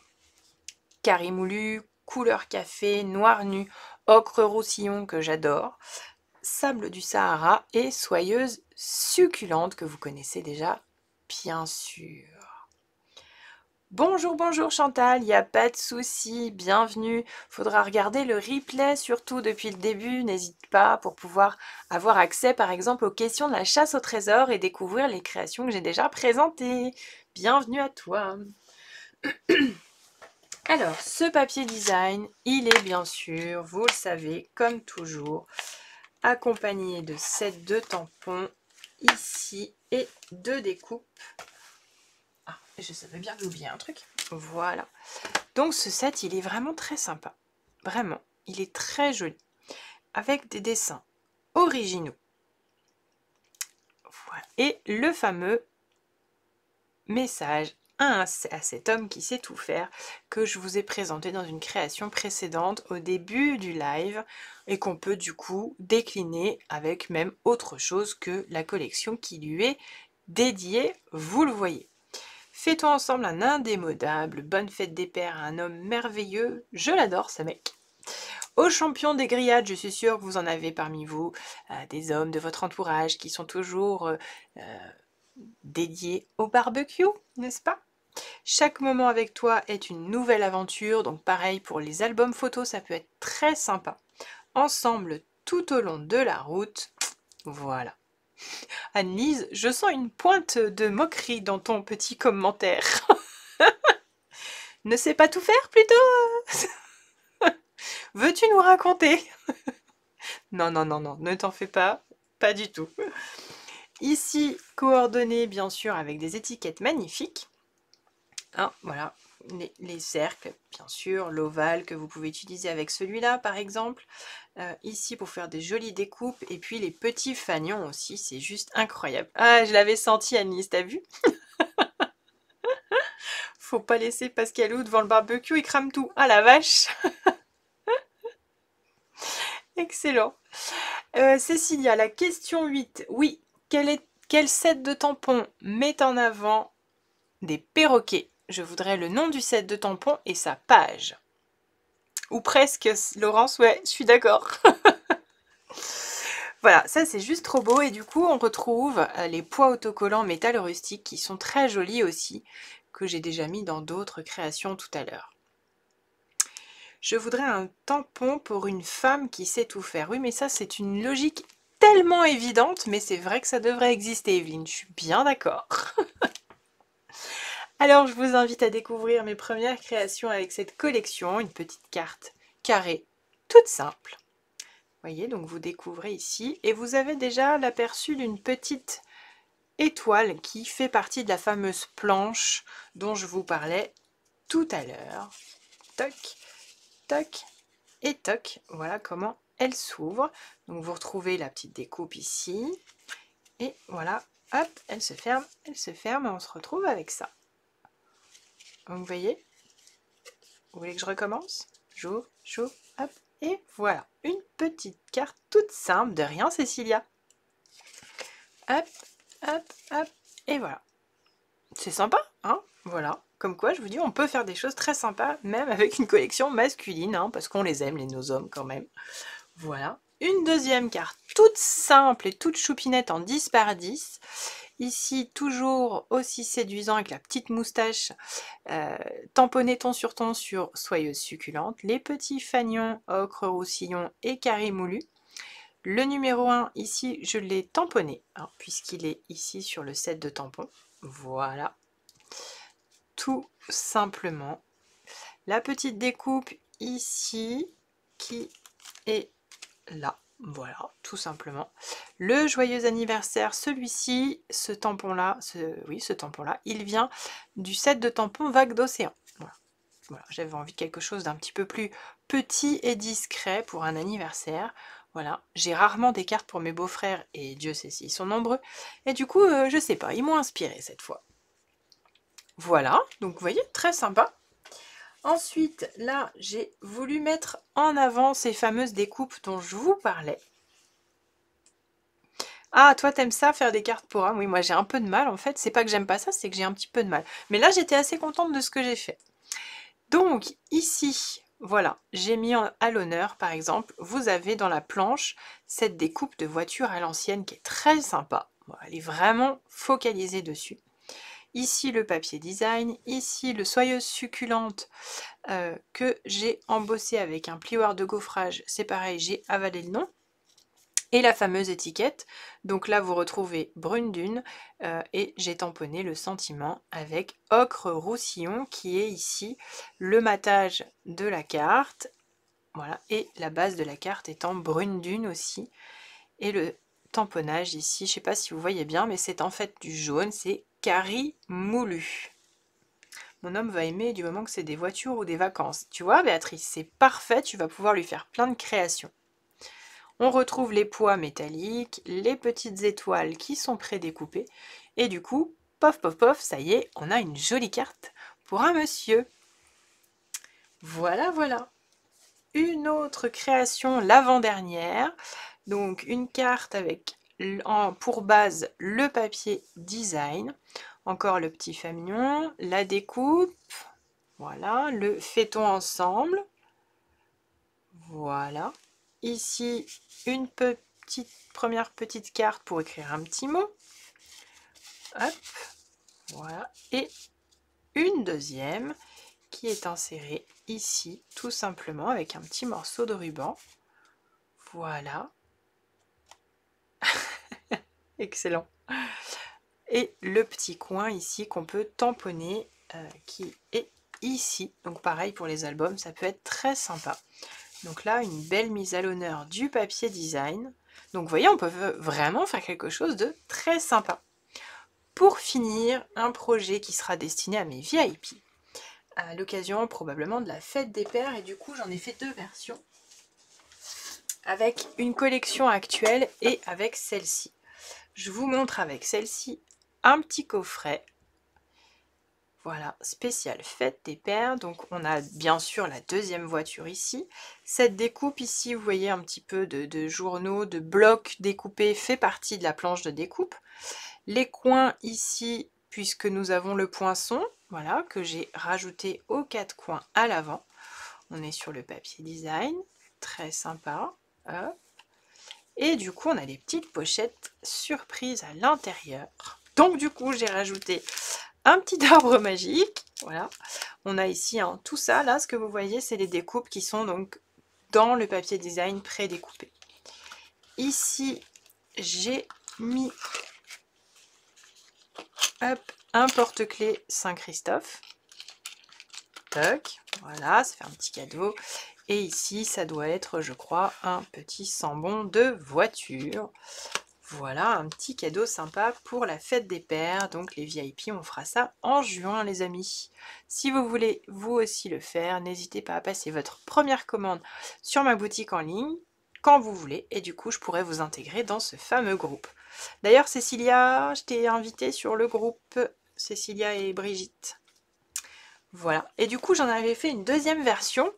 Carré moulu, couleur café, noir nu, ocre roussillon que j'adore, sable du Sahara et soyeuse succulente que vous connaissez déjà bien sûr. Bonjour, bonjour Chantal, il n'y a pas de souci, bienvenue. Faudra regarder le replay surtout depuis le début, n'hésite pas pour pouvoir avoir accès par exemple aux questions de la chasse au trésor et découvrir les créations que j'ai déjà présentées. Bienvenue à toi. Alors, ce papier design, il est bien sûr, vous le savez, comme toujours, accompagné de set de tampons ici et de découpes. Ah, je savais bien que j'oubliais un truc. Voilà. Donc ce set, il est vraiment très sympa. Vraiment, il est très joli. Avec des dessins originaux. Voilà. Et le fameux message à cet homme qui sait tout faire, que je vous ai présenté dans une création précédente au début du live et qu'on peut du coup décliner avec même autre chose que la collection qui lui est dédiée, vous le voyez. Fais-toi ensemble un indémodable, bonne fête des pères à un homme merveilleux, je l'adore ce mec. Aux champions des grillades, je suis sûre que vous en avez parmi vous, des hommes de votre entourage qui sont toujours dédiés au barbecue, n'est-ce pas? Chaque moment avec toi est une nouvelle aventure, donc pareil pour les albums photos, ça peut être très sympa. Ensemble tout au long de la route, voilà. Anne-Lise, je sens une pointe de moquerie dans ton petit commentaire. Ne sais pas tout faire plutôt? Veux-tu nous raconter? Non, non, non, non, ne t'en fais pas, pas du tout. Ici, coordonnées bien sûr avec des étiquettes magnifiques. Hein, voilà, les cercles, bien sûr, l'ovale que vous pouvez utiliser avec celui-là par exemple. Ici pour faire des jolies découpes et puis les petits fanions aussi, c'est juste incroyable. Ah, je l'avais senti Agnès, t'as vu? Faut pas laisser Pascalou devant le barbecue, il crame tout. Ah la vache! Excellent. Cécilia, la question 8. Oui, quel set de tampons met en avant des perroquets? Je voudrais le nom du set de tampons et sa page. Ou presque, Laurence, ouais, je suis d'accord. Voilà, ça c'est juste trop beau et du coup on retrouve les poids autocollants métal rustique qui sont très jolis aussi, que j'ai déjà mis dans d'autres créations tout à l'heure. Je voudrais un tampon pour une femme qui sait tout faire. Oui, mais ça c'est une logique tellement évidente, mais c'est vrai que ça devrait exister, Evelyne, je suis bien d'accord. Alors je vous invite à découvrir mes premières créations avec cette collection, une petite carte carrée toute simple. Vous voyez, donc vous découvrez ici et vous avez déjà l'aperçu d'une petite étoile qui fait partie de la fameuse planche dont je vous parlais tout à l'heure. Toc, toc et toc. Voilà comment elle s'ouvre. Donc vous retrouvez la petite découpe ici. Et voilà, hop, elle se ferme et on se retrouve avec ça. Donc vous voyez, vous voulez que je recommence? J'ouvre, j'ouvre, hop, et voilà, une petite carte toute simple, de rien Cécilia. Hop, hop, hop, et voilà. C'est sympa, hein? Voilà, comme quoi je vous dis, on peut faire des choses très sympas, même avec une collection masculine, hein, parce qu'on les aime, les nos hommes quand même. Voilà, une deuxième carte toute simple et toute choupinette en 10 par 10. Ici, toujours aussi séduisant avec la petite moustache, tamponné ton sur soyeuse succulente, les petits fagnons, ocre, roussillon et carré moulu. Le numéro 1, ici, je l'ai tamponné, hein, puisqu'il est ici sur le set de tampons. Voilà, tout simplement. La petite découpe ici, qui est là. Voilà, tout simplement. Le joyeux anniversaire, celui-ci, ce tampon-là, ce tampon-là, il vient du set de tampons Vague d'Océan. Voilà. Voilà, j'avais envie de quelque chose d'un petit peu plus petit et discret pour un anniversaire. Voilà, j'ai rarement des cartes pour mes beaux-frères, et Dieu sait s'ils sont nombreux. Et du coup, je sais pas, ils m'ont inspiré cette fois. Voilà, donc vous voyez, très sympa. Ensuite, là, j'ai voulu mettre en avant ces fameuses découpes dont je vous parlais. Ah, toi, t'aimes ça, faire des cartes pour hommes? Oui, moi, j'ai un peu de mal, en fait. C'est pas que j'aime pas ça, c'est que j'ai un petit peu de mal. Mais là, j'étais assez contente de ce que j'ai fait. Donc, ici, voilà, j'ai mis à l'honneur, par exemple, vous avez dans la planche cette découpe de voiture à l'ancienne qui est très sympa. Bon, elle est vraiment focalisée dessus. Ici, le papier design. Ici, le soyeuse succulente que j'ai embossé avec un plioir de gaufrage. C'est pareil, j'ai avalé le nom. Et la fameuse étiquette. Donc là, vous retrouvez Brune Dune et j'ai tamponné le sentiment avec Ocre Roussillon qui est ici le matage de la carte. Voilà, et la base de la carte étant Brune Dune aussi. Et le tamponnage ici, je ne sais pas si vous voyez bien, mais c'est en fait du jaune, c'est Carré moulu. Mon homme va aimer du moment que c'est des voitures ou des vacances. Tu vois, Béatrice, c'est parfait, tu vas pouvoir lui faire plein de créations. On retrouve les pois métalliques, les petites étoiles qui sont prédécoupées. Et du coup, pof, pof, pof, ça y est, on a une jolie carte pour un monsieur. Voilà, voilà. Une autre création, l'avant-dernière. Donc, une carte avec pour base le papier design. Encore le petit famion, la découpe. Voilà, le fait-on ensemble. Voilà. Ici, une première petite carte pour écrire un petit mot. Hop, voilà. Et une deuxième qui est insérée ici, tout simplement, avec un petit morceau de ruban. Voilà. Excellent. Et le petit coin ici qu'on peut tamponner, qui est ici. Donc pareil pour les albums, ça peut être très sympa. Donc là, une belle mise à l'honneur du papier design. Donc vous voyez, on peut vraiment faire quelque chose de très sympa. Pour finir, un projet qui sera destiné à mes VIP. À l'occasion probablement de la fête des pères. Et du coup, j'en ai fait deux versions. Avec une collection actuelle et avec celle-ci. Je vous montre avec celle-ci un petit coffret. Voilà, spécial fête des pères. Donc on a bien sûr la deuxième voiture ici. Cette découpe ici, vous voyez un petit peu de journaux, de blocs découpés, fait partie de la planche de découpe. Les coins ici, puisque nous avons le poinçon, voilà, que j'ai rajouté aux quatre coins à l'avant. On est sur le papier design, très sympa. Hop. Et du coup, on a des petites pochettes surprises à l'intérieur. Donc du coup, j'ai rajouté un petit arbre magique. Voilà. On a ici tout ça, là, ce que vous voyez, c'est les découpes qui sont donc dans le papier design pré-découpé. Ici, j'ai mis un porte-clés Saint-Christophe. Toc, voilà, ça fait un petit cadeau. Et ici, ça doit être, je crois, un petit sambon de voiture. Voilà, un petit cadeau sympa pour la fête des pères. Donc les VIP, on fera ça en juin, les amis. Si vous voulez vous aussi le faire, n'hésitez pas à passer votre première commande sur ma boutique en ligne quand vous voulez. Et du coup, je pourrai vous intégrer dans ce fameux groupe. D'ailleurs, Cécilia, je t'ai invitée sur le groupe Cécilia et Brigitte. Voilà. Et du coup, j'en avais fait une deuxième version,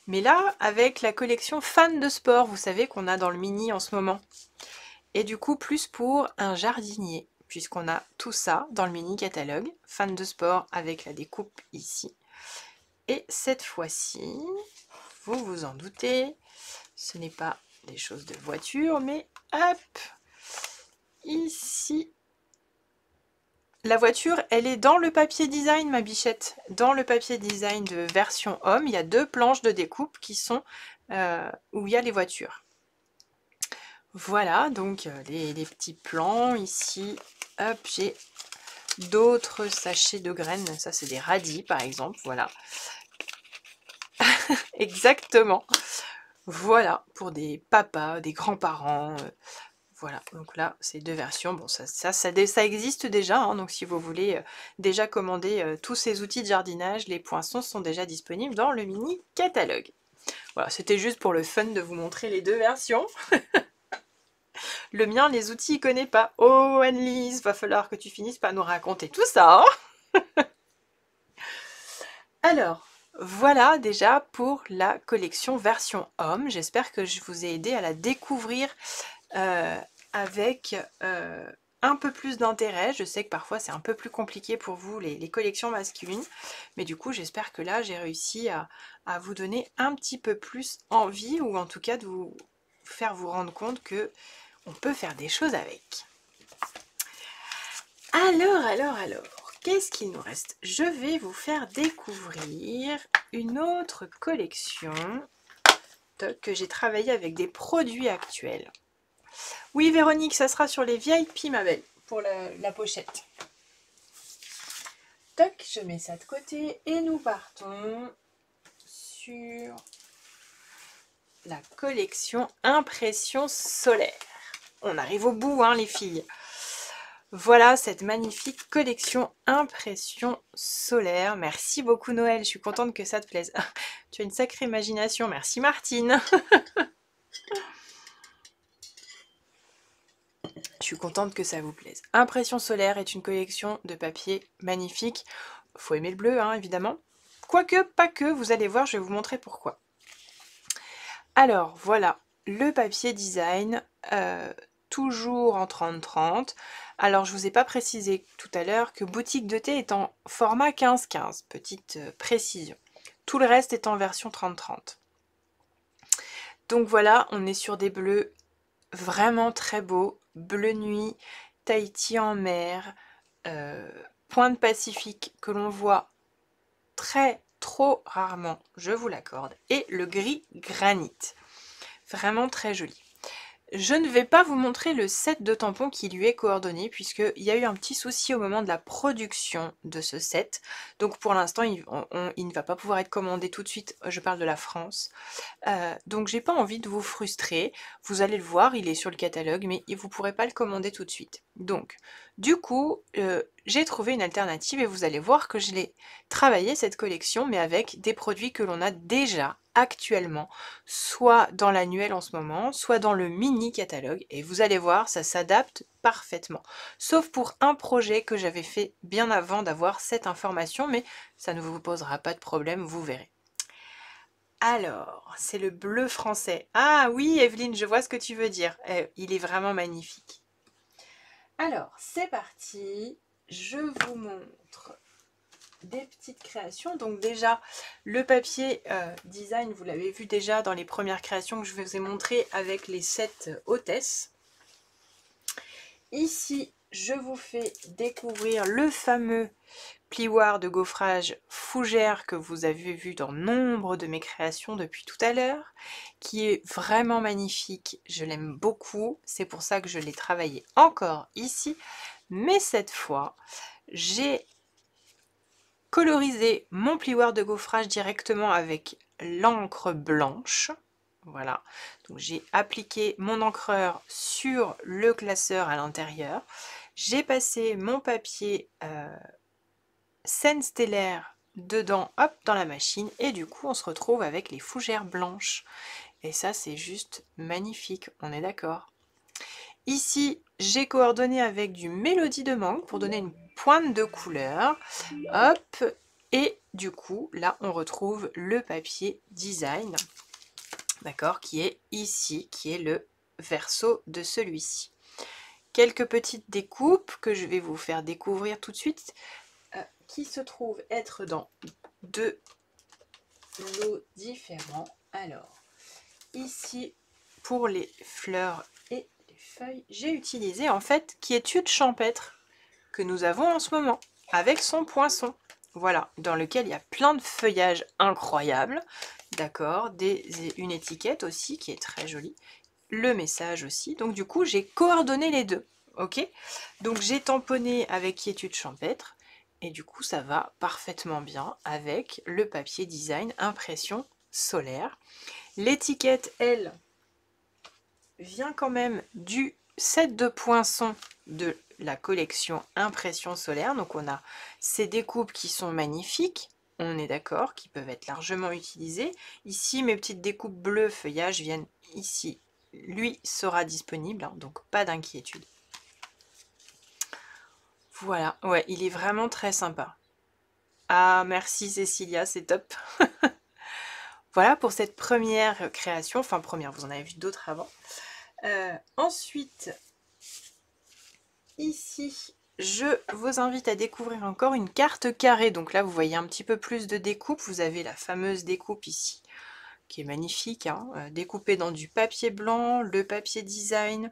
mais là, avec la collection fans de sport, vous savez qu'on a dans le mini en ce moment. Et du coup, plus pour un jardinier, puisqu'on a tout ça dans le mini catalogue, fan de sport avec la découpe ici. Et cette fois-ci, vous vous en doutez, ce n'est pas des choses de voiture, mais hop, ici, la voiture, elle est dans le papier design, ma bichette. Dans le papier design de version homme, il y a 2 planches de découpe qui sont où il y a les voitures. Voilà, donc les petits plans ici. Hop, j'ai d'autres sachets de graines. Ça, c'est des radis, par exemple. Voilà. Exactement. Voilà, pour des papas, des grands-parents. Voilà, donc là, c'est 2 versions. Bon, ça existe déjà. Hein, donc, si vous voulez déjà commander tous ces outils de jardinage, les poinçons sont déjà disponibles dans le mini catalogue. Voilà, c'était juste pour le fun de vous montrer les 2 versions. Le mien, les outils, il connaît pas. Oh, Annelise, va falloir que tu finisses par nous raconter tout ça. Hein. Alors, voilà déjà pour la collection version homme. J'espère que je vous ai aidé à la découvrir avec un peu plus d'intérêt. Je sais que parfois c'est un peu plus compliqué pour vous les collections masculines. Mais du coup, j'espère que là, j'ai réussi à vous donner un petit peu plus envie, ou en tout cas de vous faire vous rendre compte que on peut faire des choses avec. Alors, qu'est-ce qu'il nous reste? Je vais vous faire découvrir une autre collection que j'ai travaillé avec des produits actuels. Oui, Véronique, ça sera sur les VIP, ma belle, pour la pochette. Toc, je mets ça de côté et nous partons sur la collection Impression solaire. On arrive au bout, hein, les filles. Voilà cette magnifique collection Impression solaire. Merci beaucoup, Noël. Je suis contente que ça te plaise. Tu as une sacrée imagination. Merci, Martine. Je suis contente que ça vous plaise. Impression solaire est une collection de papier magnifique. Faut aimer le bleu, hein, évidemment. Quoique, pas que. Vous allez voir, je vais vous montrer pourquoi. Alors, voilà le papier design. Toujours en 30-30. Alors, je ne vous ai pas précisé tout à l'heure que Boutique de thé est en format 15-15. Petite précision. Tout le reste est en version 30-30. Donc voilà, on est sur des bleus vraiment très beaux. Bleu nuit, Tahiti en mer, pointe Pacifique que l'on voit trop rarement, je vous l'accorde. Et le gris granit. Vraiment très joli. Je ne vais pas vous montrer le set de tampons qui lui est coordonné, puisqu'il y a eu un petit souci au moment de la production de ce set. Donc pour l'instant, il ne va pas pouvoir être commandé tout de suite. Je parle de la France. Donc j'ai pas envie de vous frustrer. Vous allez le voir, il est sur le catalogue, mais vous ne pourrez pas le commander tout de suite. Donc du coup, j'ai trouvé une alternative et vous allez voir que je l'ai travaillé cette collection, mais avec des produits que l'on a déjà actuellement, soit dans l'annuel en ce moment, soit dans le mini catalogue, et vous allez voir, ça s'adapte parfaitement. Sauf pour un projet que j'avais fait bien avant d'avoir cette information, mais ça ne vous posera pas de problème, vous verrez. Alors, c'est le bleu français. Ah oui, Evelyne, je vois ce que tu veux dire. Il est vraiment magnifique. Alors, c'est parti. Je vous montre des petites créations. Donc déjà, le papier design, vous l'avez vu déjà dans les premières créations que je vous ai montrées avec les 7 hôtesses. Ici, je vous fais découvrir le fameux plioir de gaufrage fougère que vous avez vu dans nombre de mes créations depuis tout à l'heure, qui est vraiment magnifique. Je l'aime beaucoup, c'est pour ça que je l'ai travaillé encore ici. Mais cette fois, j'ai colorisé mon plioir de gaufrage directement avec l'encre blanche. Voilà, donc j'ai appliqué mon encreur sur le classeur à l'intérieur. J'ai passé mon papier scène stellaire dedans, hop, dans la machine. Et du coup, on se retrouve avec les fougères blanches. Et ça, c'est juste magnifique, on est d'accord. Ici, j'ai coordonné avec du Mélodie de mangue pour donner une pointe de couleur. Hop, et du coup, là, on retrouve le papier design. D'accord, qui est ici, qui est le verso de celui-ci. Quelques petites découpes que je vais vous faire découvrir tout de suite, qui se trouvent être dans deux lots différents. Alors, ici, pour les fleurs et les feuilles, j'ai utilisé en fait Quiétude champêtre, que nous avons en ce moment, avec son poinçon. Voilà, dans lequel il y a plein de feuillages incroyables. D'accord, une étiquette aussi qui est très jolie, le message aussi. Donc du coup, j'ai coordonné les deux, ok. Donc j'ai tamponné avec Quiétude champêtre, et du coup, ça va parfaitement bien avec le papier design impression solaire. L'étiquette, elle, vient quand même du set de poinçons de la collection impression solaire. Donc on a ces découpes qui sont magnifiques, on est d'accord, qui peuvent être largement utilisées. Ici, mes petites découpes bleues feuillage viennent ici. Lui sera disponible, hein, donc pas d'inquiétude. Voilà, ouais, il est vraiment très sympa. Ah, merci Cécilia, c'est top. Voilà pour cette première création, enfin première, vous en avez vu d'autres avant. Ensuite, ici, je vous invite à découvrir encore une carte carrée. Donc là, vous voyez un petit peu plus de découpe. Vous avez la fameuse découpe ici, qui est magnifique, hein, découpée dans du papier blanc, le papier design,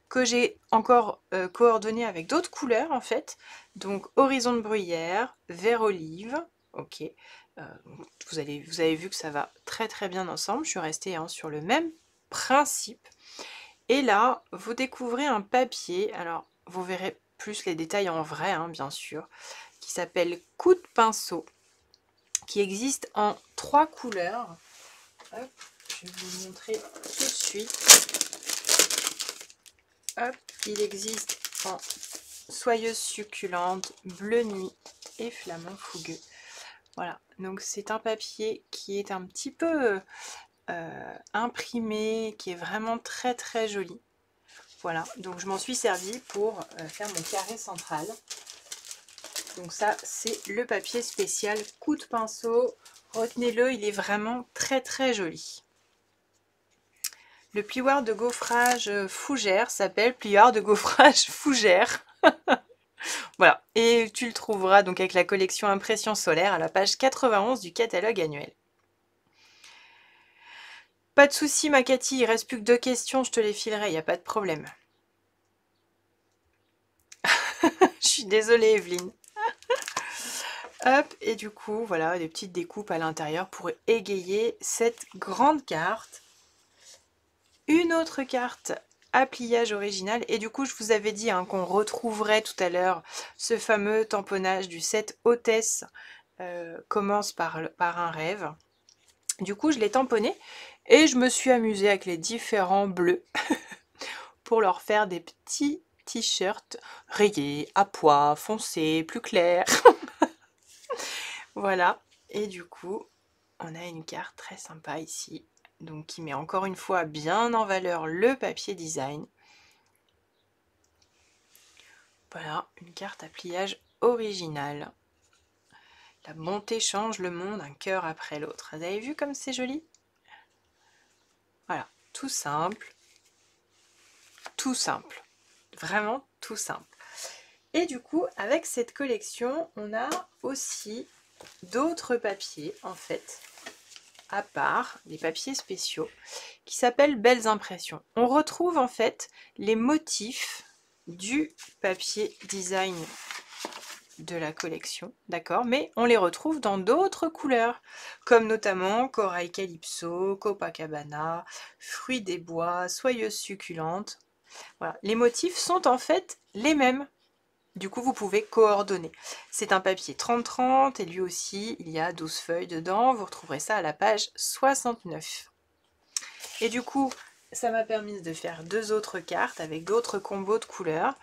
que j'ai encore coordonné avec d'autres couleurs en fait. Donc horizon de bruyère, vert olive, ok. Vous avez vu que ça va très très bien ensemble. Je suis restée sur le même principe. Et là, vous découvrez un papier, alors vous verrez plus les détails en vrai, hein, bien sûr, qui s'appelle Coup de pinceau, qui existe en 3 couleurs. Hop, je vais vous montrer tout de suite. Hop, il existe en soyeuse succulente, bleu nuit et flamand fougueux. Voilà, donc c'est un papier qui est un petit peu imprimé, qui est vraiment très très joli. Voilà, donc je m'en suis servi pour faire mon carré central. Donc ça, c'est le papier spécial Coup de pinceau. Retenez-le, il est vraiment très très joli. Le plioir de gaufrage fougère s'appelle plioir de gaufrage fougère. Voilà, et tu le trouveras donc avec la collection Impression solaire à la page 91 du catalogue annuel. Pas de souci ma Cathy, il reste plus que 2 questions, je te les filerai, il n'y a pas de problème. Je suis désolée Evelyne. Hop, et du coup, voilà, des petites découpes à l'intérieur pour égayer cette grande carte. Une autre carte à pliage original, et du coup, je vous avais dit qu'on retrouverait tout à l'heure ce fameux tamponnage du set Hôtesse, commence par un rêve. Du coup, je l'ai tamponné, et je me suis amusée avec les différents bleus pour leur faire des petits t-shirts rayés, à pois, foncés, plus clairs. Voilà, et du coup, on a une carte très sympa ici, donc qui met encore une fois bien en valeur le papier design. Voilà, une carte à pliage original. La bonté change le monde, un cœur après l'autre. Vous avez vu comme c'est joli? Voilà, tout simple, vraiment tout simple. Et du coup, avec cette collection, on a aussi d'autres papiers en fait, à part des papiers spéciaux, qui s'appellent Belles Impressions. On retrouve en fait les motifs du papier design de la collection, d'accord, mais on les retrouve dans d'autres couleurs, comme notamment Corail Calypso, Copacabana, Fruits des bois, Soyeuse succulente. Voilà, les motifs sont en fait les mêmes. Du coup, vous pouvez coordonner. C'est un papier 30-30 et lui aussi, il y a 12 feuilles dedans. Vous retrouverez ça à la page 69. Et du coup, ça m'a permis de faire 2 autres cartes avec d'autres combos de couleurs.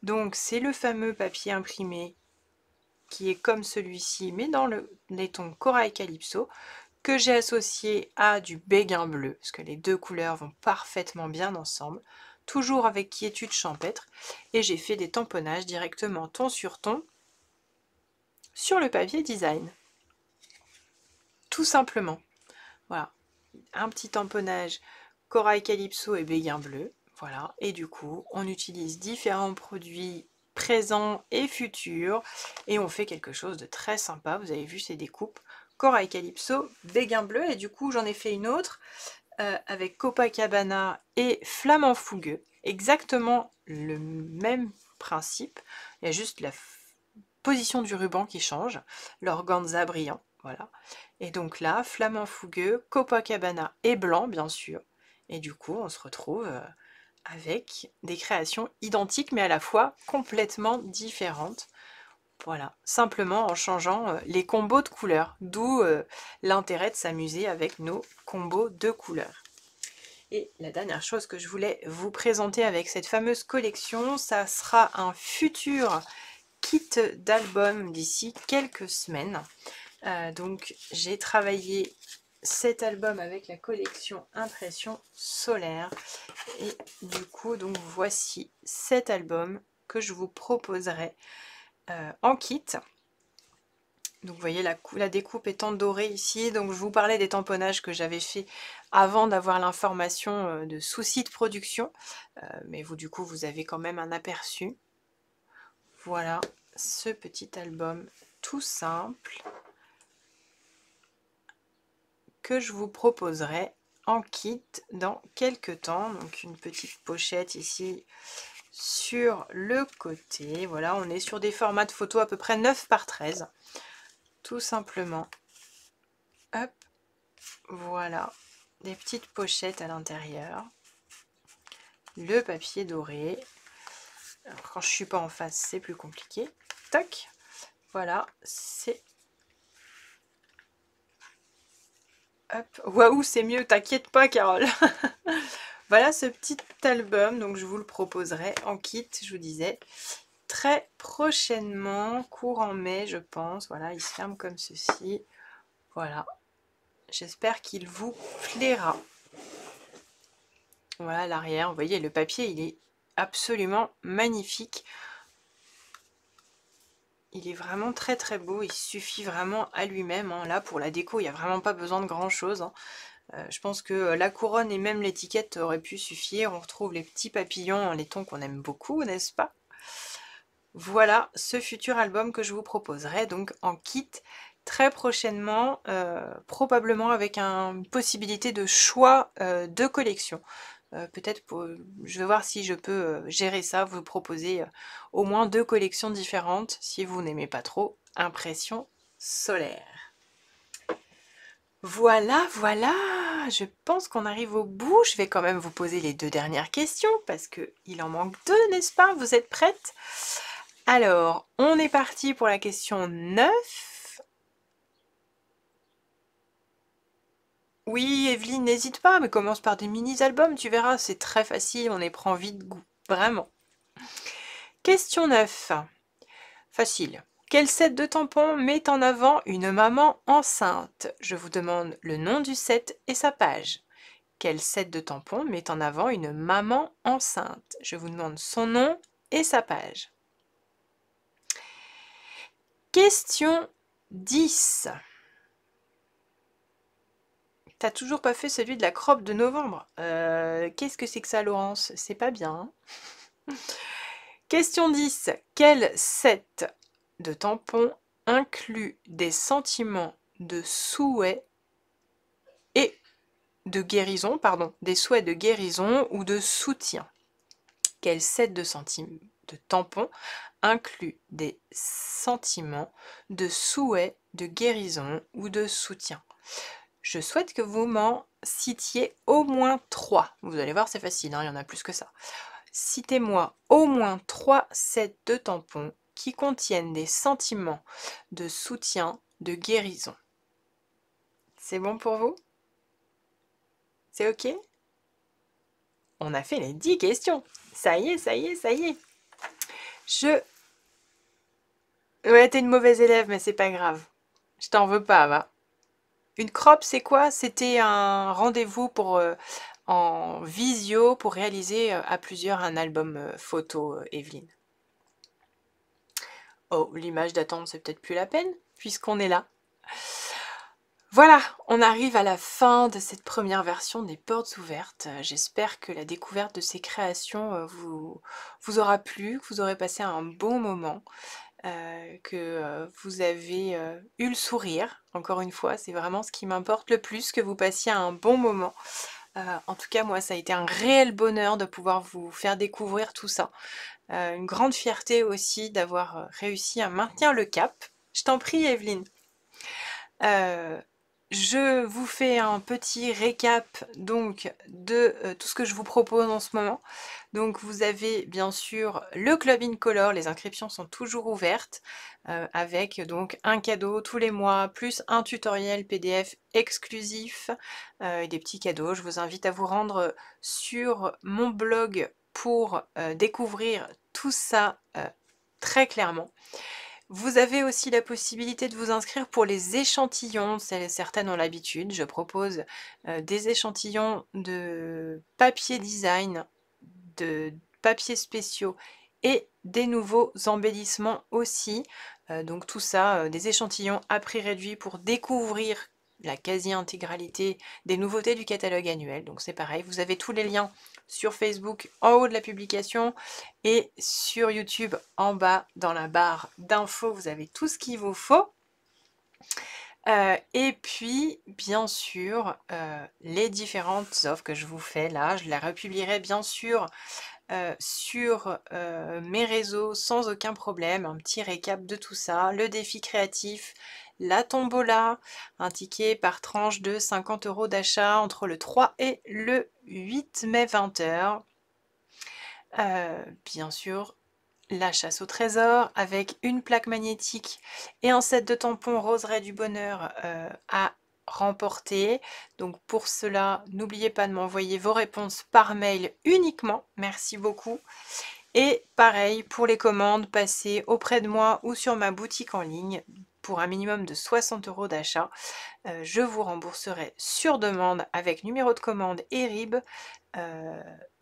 Donc, c'est le fameux papier imprimé qui est comme celui-ci, mais dans les tons Corail Calypso, que j'ai associé à du béguin bleu, parce que les deux couleurs vont parfaitement bien ensemble, toujours avec quiétude champêtre, et j'ai fait des tamponnages directement ton sur ton sur le papier design. Tout simplement. Voilà, un petit tamponnage Corail Calypso et béguin bleu, voilà, et du coup, on utilise différents produits présents et futurs, et on fait quelque chose de très sympa. Vous avez vu ces découpes Corail Calypso, béguin bleu, et du coup, j'en ai fait une autre avec Copacabana et Flamant Fougueux, exactement le même principe, il y a juste la position du ruban qui change, l'organza brillant, voilà. Et donc là, Flamant Fougueux, Copacabana et blanc, bien sûr, et du coup, on se retrouve avec des créations identiques, mais à la fois complètement différentes. Voilà, simplement en changeant les combos de couleurs, d'où l'intérêt de s'amuser avec nos combos de couleurs. Et la dernière chose que je voulais vous présenter avec cette fameuse collection, ça sera un futur kit d'album d'ici quelques semaines. Donc j'ai travaillé cet album avec la collection Impression Solaire. Et du coup, donc voici cet album que je vous proposerai en kit. Donc vous voyez la découpe étant dorée ici, donc je vous parlais des tamponnages que j'avais fait avant d'avoir l'information de soucis de production, mais vous du coup vous avez quand même un aperçu. Voilà ce petit album tout simple que je vous proposerai en kit dans quelques temps. Donc une petite pochette ici sur le côté, voilà, on est sur des formats de photos à peu près 9 par 13. Tout simplement. Hop, voilà, des petites pochettes à l'intérieur, le papier doré. Alors, quand je suis pas en face, c'est plus compliqué. Tac, voilà, c'est... Hop, waouh, c'est mieux, t'inquiète pas, Carole. Voilà ce petit album, donc je vous le proposerai en kit, je vous disais, très prochainement, courant mai, je pense. Voilà, il se ferme comme ceci. Voilà. J'espère qu'il vous plaira. Voilà l'arrière, vous voyez le papier il est absolument magnifique. Il est vraiment très très beau, il suffit vraiment à lui-même. Hein. Là pour la déco il n'y a vraiment pas besoin de grand chose. Hein. Je pense que la couronne et même l'étiquette auraient pu suffire. On retrouve les petits papillons, les tons qu'on aime beaucoup, n'est-ce pas? Voilà ce futur album que je vous proposerai donc en kit très prochainement, probablement avec une possibilité de choix de collection. Peut-être je vais voir si je peux gérer ça, vous proposer au moins 2 collections différentes si vous n'aimez pas trop Impression Solaire. Voilà, voilà, je pense qu'on arrive au bout. Je vais quand même vous poser les 2 dernières questions parce qu'il en manque 2, n'est-ce pas? Vous êtes prêtes? Alors, on est parti pour la question 9. Oui, Evelyne, n'hésite pas, mais commence par des mini-albums, tu verras, c'est très facile, on y prend vite goût, vraiment. Question 9. Facile. Quel set de tampons met en avant une maman enceinte? Je vous demande le nom du set et sa page. Quel set de tampons met en avant une maman enceinte? Je vous demande son nom et sa page. Question 10. T'as toujours pas fait celui de la croppe de novembre. Qu'est-ce que c'est que ça, Laurence? C'est pas bien. Hein. Question 10. Quel set de tampons inclut des sentiments de souhait et de guérison, pardon, des souhaits de guérison ou de soutien? Quel set de tampons inclut des sentiments de souhait de guérison ou de soutien? Je souhaite que vous m'en citiez au moins 3. Vous allez voir, c'est facile, hein, il y en a plus que ça. Citez-moi au moins 3 sets de tampons qui contiennent des sentiments de soutien, de guérison. C'est bon pour vous? C'est ok? On a fait les 10 questions. Ça y est, ça y est, ça y est. Ouais, t'es une mauvaise élève, mais c'est pas grave. Je t'en veux pas, va. Une crop, c'est quoi? C'était un rendez-vous pour en visio pour réaliser à plusieurs un album photo, Evelyne. Oh, l'image d'attente, c'est peut-être plus la peine, puisqu'on est là. Voilà, on arrive à la fin de cette première version des portes ouvertes. J'espère que la découverte de ces créations vous aura plu, que vous aurez passé un bon moment. Que vous avez eu le sourire. Encore une fois, c'est vraiment ce qui m'importe le plus, que vous passiez un bon moment. En tout cas, moi, ça a été un réel bonheur de pouvoir vous faire découvrir tout ça. Une grande fierté aussi d'avoir réussi à maintenir le cap. Je t'en prie, Evelyne. Je vous fais un petit récap donc de tout ce que je vous propose en ce moment. Donc vous avez bien sûr le Club Incolore, les inscriptions sont toujours ouvertes avec donc un cadeau tous les mois, plus un tutoriel PDF exclusif et des petits cadeaux. Je vous invite à vous rendre sur mon blog pour découvrir tout ça très clairement. Vous avez aussi la possibilité de vous inscrire pour les échantillons, certaines ont l'habitude. Je propose des échantillons de papier design, de papiers spéciaux et des nouveaux embellissements aussi. Donc tout ça, des échantillons à prix réduit pour découvrir la quasi-intégralité des nouveautés du catalogue annuel. Donc c'est pareil, vous avez tous les liens sur Facebook en haut de la publication et sur YouTube en bas dans la barre d'infos, vous avez tout ce qu'il vous faut. Et puis, bien sûr, les différentes offres que je vous fais là, je les republierai bien sûr sur mes réseaux sans aucun problème. Un petit récap de tout ça, le défi créatif, la tombola, un ticket par tranche de 50 € d'achat entre le 3 et le 8 mai 20h. Bien sûr, la chasse au trésor avec une plaque magnétique et un set de tampons roseraie du bonheur à remporter. Donc pour cela, n'oubliez pas de m'envoyer vos réponses par mail uniquement. Merci beaucoup. Et pareil, pour les commandes, passez auprès de moi ou sur ma boutique en ligne pour un minimum de 60 € d'achat. Je vous rembourserai sur demande avec numéro de commande et RIB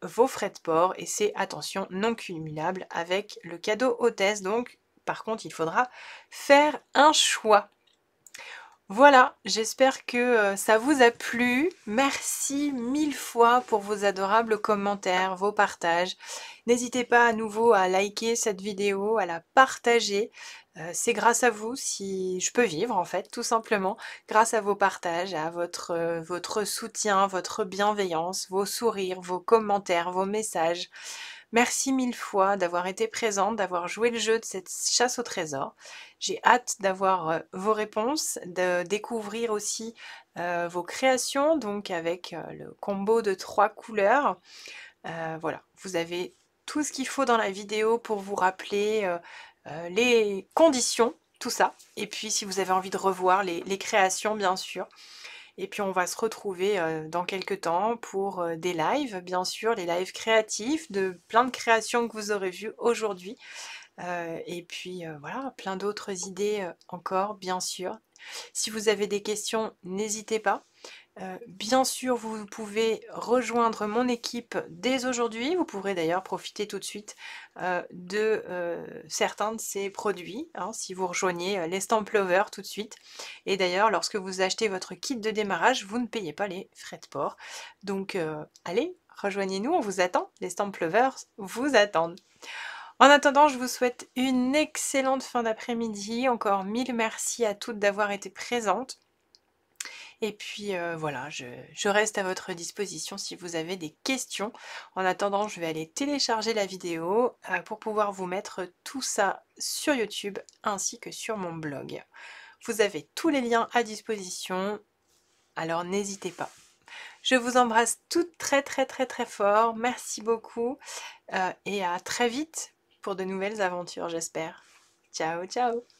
vos frais de port et c'est, attention, non cumulable avec le cadeau hôtesse. Donc, par contre, il faudra faire un choix. Voilà, j'espère que ça vous a plu. Merci 1000 fois pour vos adorables commentaires, vos partages. N'hésitez pas à nouveau à liker cette vidéo, à la partager. C'est grâce à vous si je peux vivre en fait, tout simplement, grâce à vos partages, à votre soutien, votre bienveillance, vos sourires, vos commentaires, vos messages. Merci 1000 fois d'avoir été présente, d'avoir joué le jeu de cette chasse au trésor. J'ai hâte d'avoir vos réponses, de découvrir aussi vos créations, donc avec le combo de 3 couleurs. Voilà, vous avez tout ce qu'il faut dans la vidéo pour vous rappeler les conditions, tout ça. Et puis si vous avez envie de revoir les créations, bien sûr. Et puis on va se retrouver dans quelques temps pour des lives, bien sûr, les lives créatifs, de plein de créations que vous aurez vues aujourd'hui. Et puis voilà, plein d'autres idées encore, bien sûr. Si vous avez des questions, n'hésitez pas. Bien sûr, vous pouvez rejoindre mon équipe dès aujourd'hui. Vous pourrez d'ailleurs profiter tout de suite de certains de ces produits, hein, si vous rejoignez les Stamp Lovers tout de suite. Et d'ailleurs, lorsque vous achetez votre kit de démarrage, vous ne payez pas les frais de port. Donc allez, rejoignez-nous, on vous attend. Les Stamp Lovers vous attendent. En attendant, je vous souhaite une excellente fin d'après-midi. Encore 1000 merci à toutes d'avoir été présentes. Et puis voilà, je reste à votre disposition si vous avez des questions. En attendant, je vais aller télécharger la vidéo pour pouvoir vous mettre tout ça sur YouTube ainsi que sur mon blog. Vous avez tous les liens à disposition, alors n'hésitez pas. Je vous embrasse toutes très très très très fort. Merci beaucoup et à très vite pour de nouvelles aventures, j'espère. Ciao, ciao!